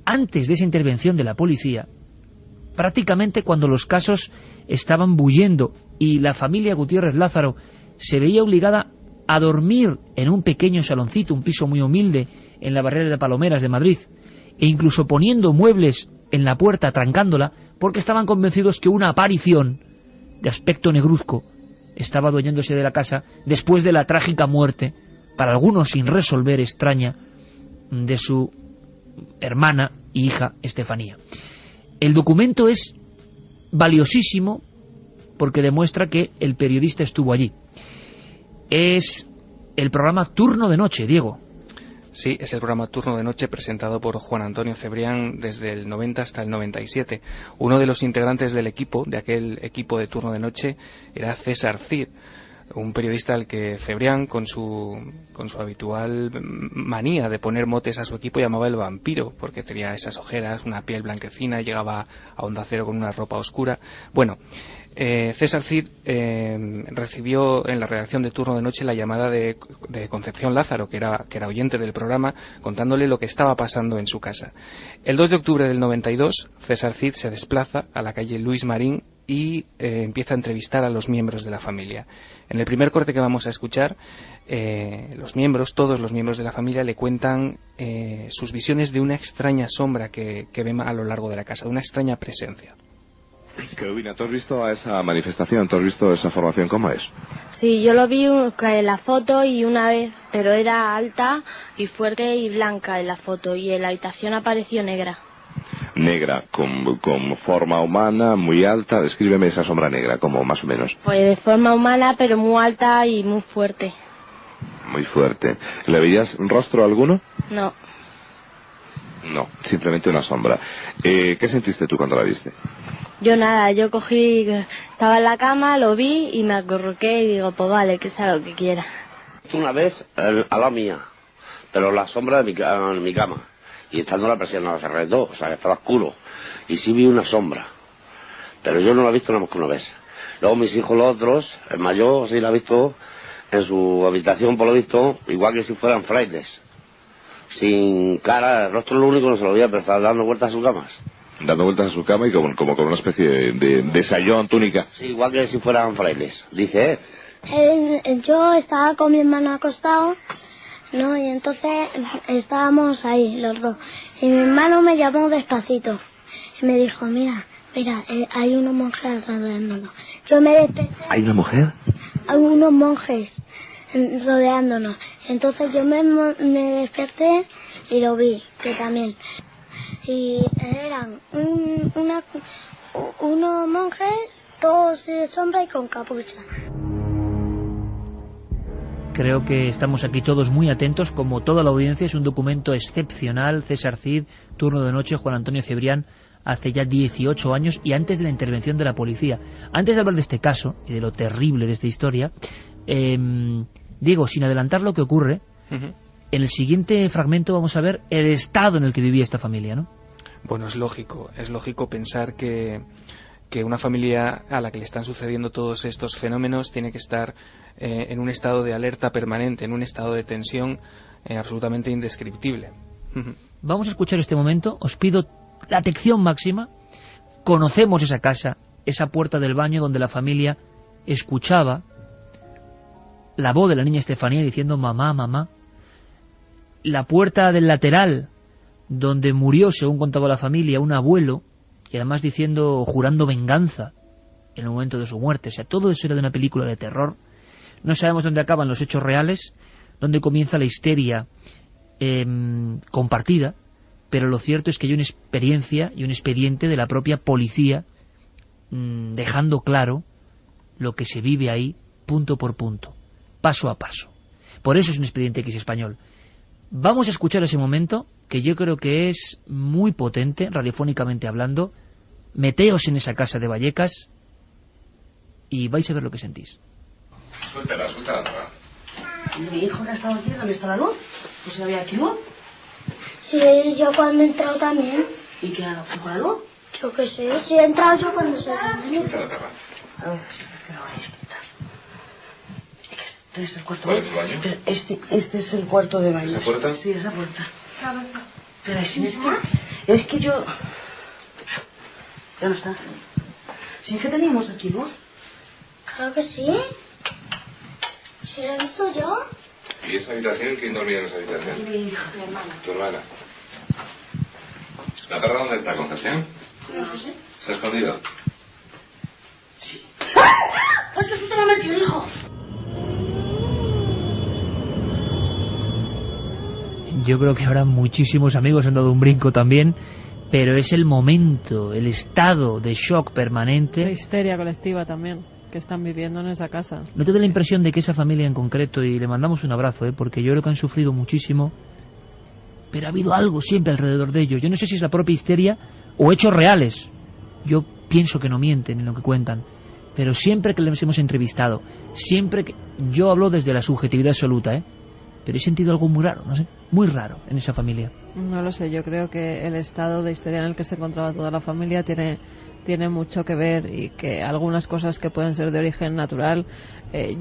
antes de esa intervención de la policía, prácticamente cuando los casos estaban bullendo y la familia Gutiérrez Lázaro se veía obligada a dormir en un pequeño saloncito, un piso muy humilde en la barrera de Palomeras de Madrid, e incluso poniendo muebles en la puerta, trancándola, porque estaban convencidos que una aparición de aspecto negruzco estaba adueñándose de la casa después de la trágica muerte, para algunos sin resolver, extraña, de su hermana y hija Estefanía. El documento es valiosísimo porque demuestra que el periodista estuvo allí. Es el programa Turno de Noche, Diego. Sí, es el programa Turno de Noche presentado por Juan Antonio Cebrián desde el 90 hasta el 97. Uno de los integrantes del equipo, de aquel equipo de Turno de Noche, era César Cid, un periodista al que Cebrián, con su habitual manía de poner motes a su equipo, llamaba el vampiro, porque tenía esas ojeras, una piel blanquecina, llegaba a Onda Cero con una ropa oscura. Bueno, César Cid recibió en la redacción de Turno de Noche la llamada de Concepción Lázaro, que era oyente del programa, contándole lo que estaba pasando en su casa. El 2 de octubre del 92, César Cid se desplaza a la calle Luis Marín y empieza a entrevistar a los miembros de la familia. En el primer corte que vamos a escuchar, todos los miembros de la familia le cuentan sus visiones de una extraña sombra que ven a lo largo de la casa, de una extraña presencia. Querubina, ¿tú has visto a esa manifestación? ¿Tú has visto esa formación? ¿Cómo es? Sí, yo lo vi en la foto y una vez, pero era alta y fuerte y blanca en la foto, y en la habitación apareció negra. Negra, con forma humana, muy alta. Descríbeme esa sombra negra, como más o menos. Pues de forma humana, pero muy alta y muy fuerte. Muy fuerte. ¿Le veías rostro alguno? No. No, simplemente una sombra. ¿Qué sentiste tú cuando la viste? Yo nada, yo cogí, estaba en la cama, lo vi y me acurruqué y digo, pues vale, que sea lo que quiera. Una vez a la mía, pero la sombra de mi cama. Y estando la persiana se arredó, o sea, que estaba oscuro. Y sí vi una sombra. Pero yo no la he visto nada más que una vez. Luego mis hijos, los otros, el mayor sí la ha visto en su habitación, por lo visto, igual que si fueran frailes. Sin cara, el rostro lo único no se lo veía, pero estaba dando vueltas a sus camas. Dando vueltas a su cama y como con una especie de sayón, túnica. Sí, igual que si fueran frailes, dice yo estaba con mi hermano acostado, ¿no? Y entonces estábamos ahí, los dos. Y mi hermano me llamó despacito. Y me dijo, mira, hay una mujer rodeándonos. Yo me desperté. ¿Hay una mujer? Hay unos monjes rodeándonos. Entonces yo me desperté y lo vi, que también. Y eran unos monjes, todos de sombra y con capucha. Creo que estamos aquí todos muy atentos, como toda la audiencia. Es un documento excepcional. César Cid, Turno de Noche, Juan Antonio Cebrián, hace ya 18 años y antes de la intervención de la policía. Antes de hablar de este caso y de lo terrible de esta historia, Diego, sin adelantar lo que ocurre, en el siguiente fragmento vamos a ver el estado en el que vivía esta familia, ¿no? Bueno, es lógico pensar que que una familia a la que le están sucediendo todos estos fenómenos tiene que estar en un estado de alerta permanente, en un estado de tensión absolutamente indescriptible. Vamos a escuchar este momento, os pido la atención máxima. Conocemos esa casa, esa puerta del baño donde la familia escuchaba la voz de la niña Estefanía diciendo mamá, mamá. La puerta del lateral donde murió, según contaba la familia, un abuelo, y además jurando venganza en el momento de su muerte. O sea, todo eso era de una película de terror. No sabemos dónde acaban los hechos reales, dónde comienza la histeria compartida, pero lo cierto es que hay una experiencia y un expediente de la propia policía dejando claro lo que se vive ahí, punto por punto, paso a paso. Por eso es un expediente X español. Vamos a escuchar ese momento, que yo creo que es muy potente, radiofónicamente hablando. Meteos en esa casa de Vallecas y vais a ver lo que sentís. Suéltala. Mi hijo no ha estado aquí, ¿dónde está la luz? ¿No se había aquí luz? Sí, yo cuando he entrado también. ¿Y qué ha con la luz? Yo qué sé, sí he entrado yo cuando se A ver, ¿qué lo vais a explicar? Este es el cuarto de baño. Este es el cuarto de baño. ¿Esa puerta? Sí, esa puerta. Pero es que yo... Ya no está. ¿Sí que teníamos aquí luz? Claro que sí. ¿Sí la he visto yo? ¿Y esa habitación? ¿Quién dormía en esa habitación? Mi hija, mi hermana. ¿Tu hermana? ¿La perra dónde está, Concepción? No lo sé. ¿Se ha escondido? Sí. ¡Ah! ¡Ay, que susto me ha metido, hijo! Yo creo que ahora muchísimos amigos han dado un brinco también, pero es el momento, el estado de shock permanente. La histeria colectiva también que están viviendo en esa casa. ¿No te da la impresión de que esa familia en concreto, y le mandamos un abrazo, porque yo creo que han sufrido muchísimo, pero ha habido algo siempre alrededor de ellos? Yo no sé si es la propia histeria o hechos reales. Yo pienso que no mienten en lo que cuentan, pero siempre que les hemos entrevistado, siempre que... Yo hablo desde la subjetividad absoluta, pero he sentido algo muy raro, no sé, muy raro en esa familia. No lo sé, yo creo que el estado de histeria en el que se encontraba toda la familia tiene mucho que ver, y que algunas cosas que pueden ser de origen natural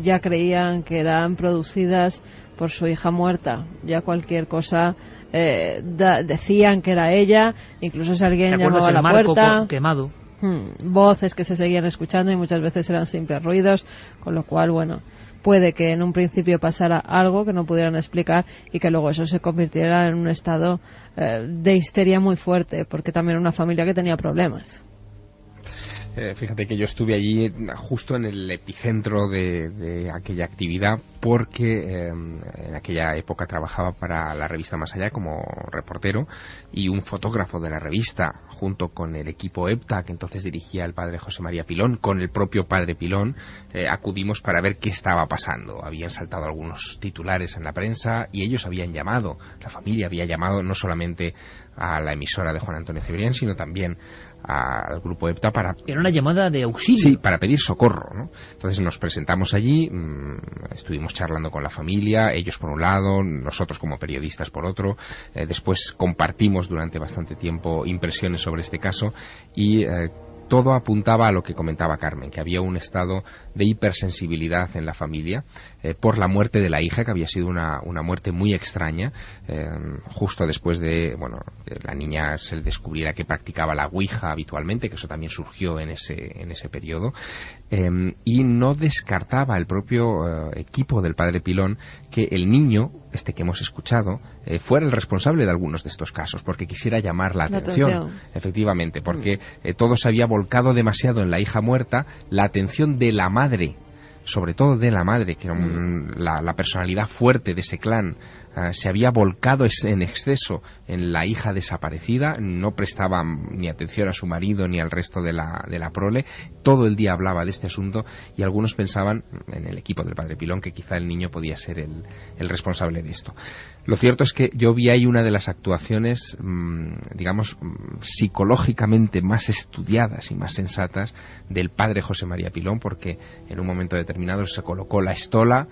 ya creían que eran producidas por su hija muerta. Ya cualquier cosa decían que era ella, incluso si alguien llamaba a la puerta, quemado. Voces que se seguían escuchando y muchas veces eran simples ruidos, con lo cual, bueno, puede que en un principio pasara algo que no pudieran explicar y que luego eso se convirtiera en un estado de histeria muy fuerte, porque también era una familia que tenía problemas. Fíjate que yo estuve allí justo en el epicentro de aquella actividad, porque en aquella época trabajaba para la revista Más Allá como reportero, y un fotógrafo de la revista, junto con el equipo EPTA que entonces dirigía el padre José María Pilón, con el propio padre Pilón, acudimos para ver qué estaba pasando. Habían saltado algunos titulares en la prensa y ellos habían llamado, la familia había llamado no solamente a la emisora de Juan Antonio Cebrián, sino también al grupo EPTA para... Era una llamada de auxilio. Sí, para pedir socorro, ¿no? Entonces nos presentamos allí, estuvimos charlando con la familia, ellos por un lado, nosotros como periodistas por otro, después compartimos durante bastante tiempo impresiones sobre este caso, y todo apuntaba a lo que comentaba Carmen, que había un estado de hipersensibilidad en la familia por la muerte de la hija, que había sido una muerte muy extraña, justo después de, bueno, la niña se descubriera que practicaba la ouija habitualmente, que eso también surgió en ese periodo, y no descartaba el propio equipo del padre Pilón que el niño, este que hemos escuchado, fuera el responsable de algunos de estos casos, porque quisiera llamar la atención. Efectivamente, porque todo se había volcado demasiado en la hija muerta, la atención de la madre, sobre todo de la madre, que era la personalidad fuerte de ese clan, se había volcado en exceso en la hija desaparecida, no prestaba ni atención a su marido ni al resto de la prole, todo el día hablaba de este asunto, y algunos pensaban, en el equipo del padre Pilón, que quizá el niño podía ser el responsable de esto. Lo cierto es que yo vi ahí una de las actuaciones, digamos, psicológicamente más estudiadas y más sensatas del padre José María Pilón, porque en un momento determinado se colocó la estola,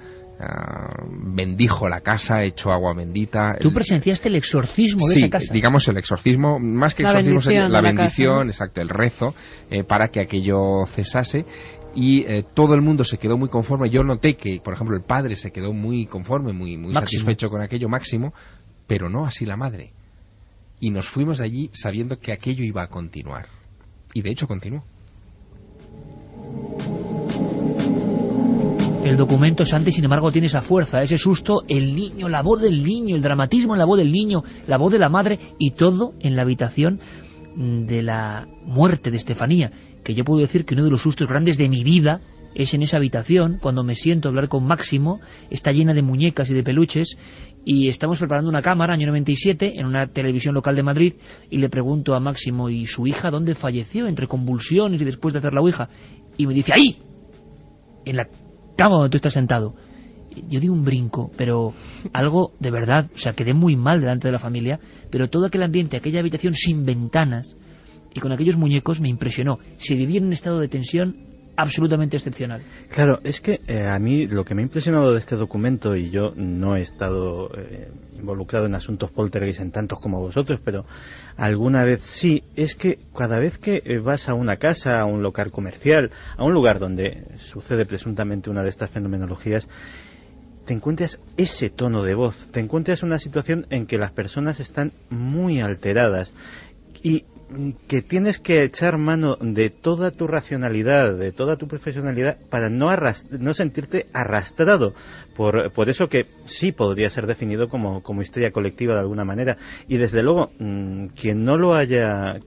bendijo la casa, echó agua bendita. ¿Tú presenciaste el exorcismo de esa casa? Sí, digamos el exorcismo, más que exorcismo sería la bendición, exacto, el rezo, para que aquello cesase. Y todo el mundo se quedó muy conforme. Yo noté que, por ejemplo, el padre se quedó muy conforme, muy satisfecho con aquello, Máximo, pero no así la madre. Y nos fuimos de allí sabiendo que aquello iba a continuar. Y de hecho continuó. El documento, Santi, sin embargo, tiene esa fuerza, ese susto, el niño, la voz del niño, el dramatismo en la voz del niño, la voz de la madre, y todo en la habitación de la muerte de Estefanía, que yo puedo decir que uno de los sustos grandes de mi vida es en esa habitación, cuando me siento a hablar con Máximo. Está llena de muñecas y de peluches, y estamos preparando una cámara, año 97, en una televisión local de Madrid, y le pregunto a Máximo, ¿y su hija dónde falleció? Entre convulsiones y después de hacer la ouija. Y me dice, ¡ahí! En la cama donde tú estás sentado. Yo di un brinco, pero algo de verdad, o sea, quedé muy mal delante de la familia, pero todo aquel ambiente, aquella habitación sin ventanas y con aquellos muñecos me impresionó. Se vivía en un estado de tensión absolutamente excepcional. Claro, es que a mí lo que me ha impresionado de este documento, y yo no he estado involucrado en asuntos poltergeist en tantos como vosotros, pero alguna vez sí, es que cada vez que vas a una casa, a un local comercial, a un lugar donde sucede presuntamente una de estas fenomenologías, te encuentras ese tono de voz, te encuentras una situación en que las personas están muy alteradas y que tienes que echar mano de toda tu racionalidad, de toda tu profesionalidad, para no sentirte arrastrado por eso que sí podría ser definido como histeria colectiva de alguna manera. Y desde luego, quien no lo haya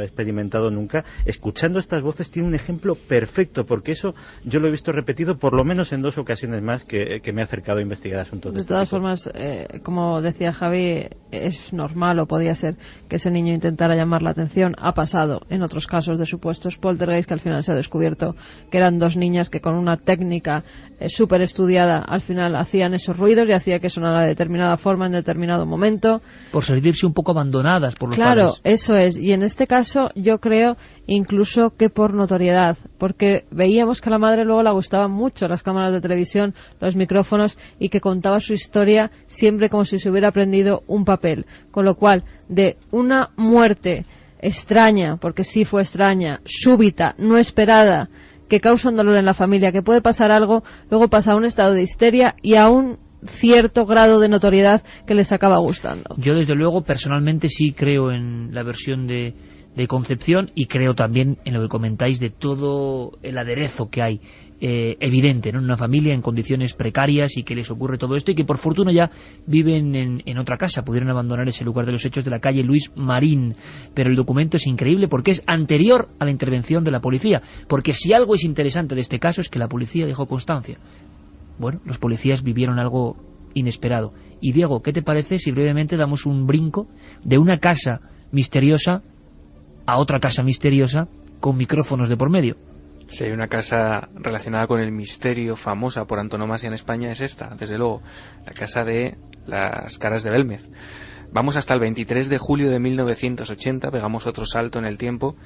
experimentado nunca, escuchando estas voces tiene un ejemplo perfecto, porque eso yo lo he visto repetido por lo menos en 2 ocasiones más que me he acercado a investigar asuntos de este todas tipo. formas, como decía Javi, es normal, o podía ser, que ese niño intentara llamar la atención. Ha pasado en otros casos de supuestos poltergeist, que al final se ha descubierto que eran 2 niñas que con una técnica súper estudiada al final hacían esos ruidos y hacía que sonara de determinada forma en determinado momento. Por sentirse un poco abandonadas por los padres. Claro, eso es. Y en este caso yo creo incluso que por notoriedad, porque veíamos que a la madre luego le gustaban mucho las cámaras de televisión, los micrófonos, y que contaba su historia siempre como si se hubiera aprendido un papel. Con lo cual, de una muerte extraña, porque sí fue extraña, súbita, no esperada, que causa un dolor en la familia, que puede pasar algo, luego pasa a un estado de histeria y a un cierto grado de notoriedad que les acaba gustando. Yo desde luego personalmente sí creo en la versión de Concepción, y creo también en lo que comentáis de todo el aderezo que hay evidente, ¿no?, en una familia en condiciones precarias, y que les ocurre todo esto, y que por fortuna ya viven en otra casa, pudieron abandonar ese lugar de los hechos de la calle Luis Marín. Pero el documento es increíble porque es anterior a la intervención de la policía, porque si algo es interesante de este caso es que la policía dejó constancia. Bueno, los policías vivieron algo inesperado. Y Diego, ¿qué te parece si brevemente damos un brinco de una casa misteriosa a otra casa misteriosa con micrófonos de por medio? Si hay una casa relacionada con el misterio famosa por antonomasia en España, es esta, desde luego, la casa de las Caras de Belmez. Vamos hasta el 23 de julio de 1980, pegamos otro salto en el tiempo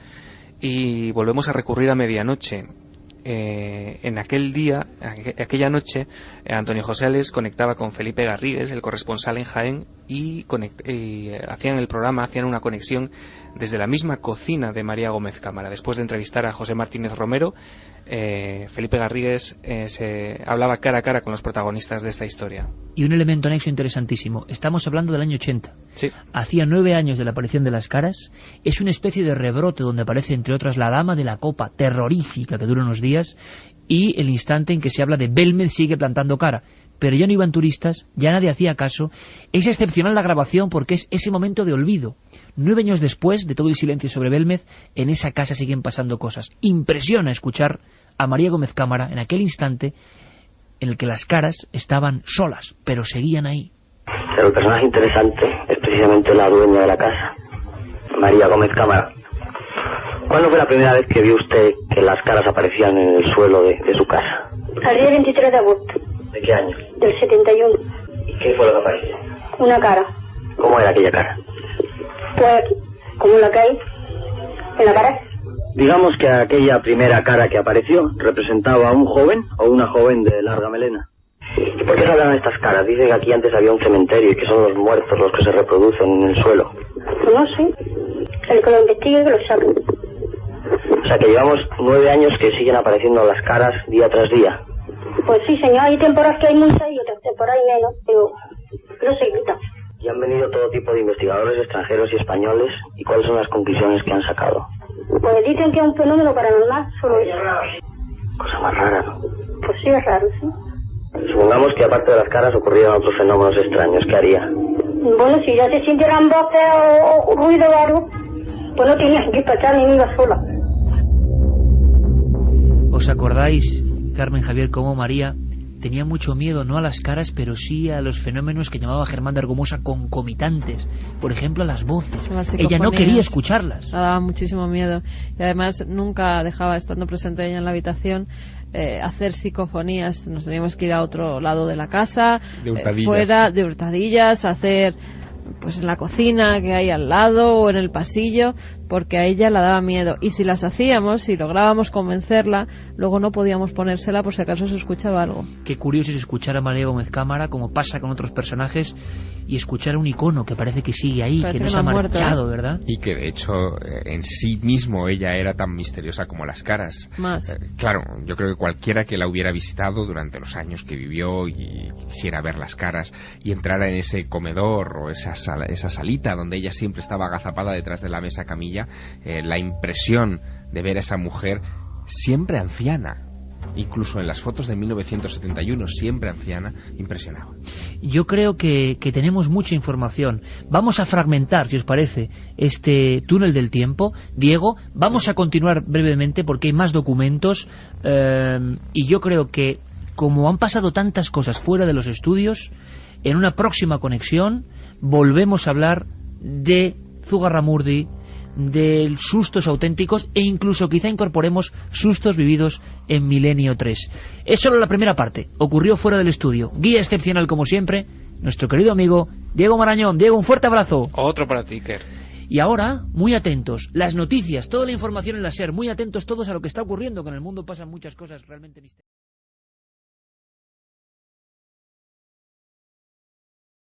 y volvemos a recurrir a medianoche. En aquel día, aquella noche, Antonio José Ales conectaba con Felipe Garrigues, el corresponsal en Jaén, y hacían el programa, hacían una conexión desde la misma cocina de María Gómez Cámara. Después de entrevistar a José Martínez Romero, Felipe Garrigues se hablaba cara a cara con los protagonistas de esta historia. Y un elemento anexo interesantísimo, estamos hablando del año 80. Sí. Hacía 9 años de la aparición de las Caras. Es una especie de rebrote donde aparece, entre otras, la Dama de la Copa, terrorífica, que dura unos días, y el instante en que se habla de Belmez sigue plantando cara. Pero ya no iban turistas, ya nadie hacía caso. Es excepcional la grabación porque es ese momento de olvido. 9 años después de todo el silencio sobre Belmez, en esa casa siguen pasando cosas. Impresiona escuchar a María Gómez Cámara en aquel instante en el que las Caras estaban solas, pero seguían ahí. Pero el personaje interesante es precisamente la dueña de la casa, María Gómez Cámara. ¿Cuándo fue la primera vez que vio usted que las caras aparecían en el suelo de su casa? El día 23 de agosto. ¿De qué año? Del 71. ¿Y qué fue lo que apareció? Una cara. ¿Cómo era aquella cara? Pues, como la que hay en la cara. Digamos que aquella primera cara que apareció representaba a un joven o una joven de larga melena. ¿Y por qué saldrán estas caras? Dicen que aquí antes había un cementerio y que son los muertos los que se reproducen en el suelo. No sé. El que lo investigue que lo sabe. O sea que llevamos 9 años que siguen apareciendo las caras día tras día. Pues sí, señor. Hay temporadas que hay muchas y otras temporadas menos, pero no se quita. Y han venido todo tipo de investigadores extranjeros y españoles. ¿Y cuáles son las conclusiones que han sacado? Pues dicen que es un fenómeno paranormal, solo eso. Cosa más rara, ¿no? Pues sí, es raro, sí. Supongamos que aparte de las caras ocurrieran otros fenómenos extraños. ¿Qué haría? Bueno, si ya se sintieran voces o ruido o algo, pues no tenías que despachar ni iba sola. ¿Os acordáis, Carmen, Javier, cómo María tenía mucho miedo no a las caras, pero sí a los fenómenos que llamaba Germán de Argumosa concomitantes? Por ejemplo, a las voces. Ella no quería escucharlas. Le daba muchísimo miedo. Y además nunca dejaba, estando presente ella en la habitación, hacer psicofonías. Nos teníamos que ir a otro lado de la casa, fuera, de hurtadillas, hacer pues en la cocina que hay al lado o en el pasillo, porque a ella la daba miedo. Y si las hacíamos, si lográbamos convencerla, luego no podíamos ponérsela por si acaso se escuchaba algo. Qué curioso es escuchar a María Gómez Cámara, como pasa con otros personajes, y escuchar un icono que parece que sigue ahí, parece que no se ha marchado, ¿verdad? Y que de hecho en sí mismo ella era tan misteriosa como las caras. Más. Claro, yo creo que cualquiera que la hubiera visitado durante los años que vivió y quisiera ver las caras y entrara en ese comedor o esa salita donde ella siempre estaba agazapada detrás de la mesa camilla, la impresión de ver a esa mujer siempre anciana, incluso en las fotos de 1971, siempre anciana, impresionaba. Yo creo que tenemos mucha información. Vamos a fragmentar, si os parece, este túnel del tiempo. Diego, vamos a continuar brevemente porque hay más documentos, y yo creo que como han pasado tantas cosas fuera de los estudios, en una próxima conexión volvemos a hablar de Zugarramurdi, de sustos auténticos, e incluso quizá incorporemos sustos vividos en Milenio 3. Es solo la primera parte, ocurrió fuera del estudio. Guía excepcional como siempre, nuestro querido amigo Diego Marañón. Diego, un fuerte abrazo. Otro para ti, Iker. Y ahora, muy atentos, las noticias, toda la información en la SER, muy atentos todos a lo que está ocurriendo, que en el mundo pasan muchas cosas realmente misteriosas.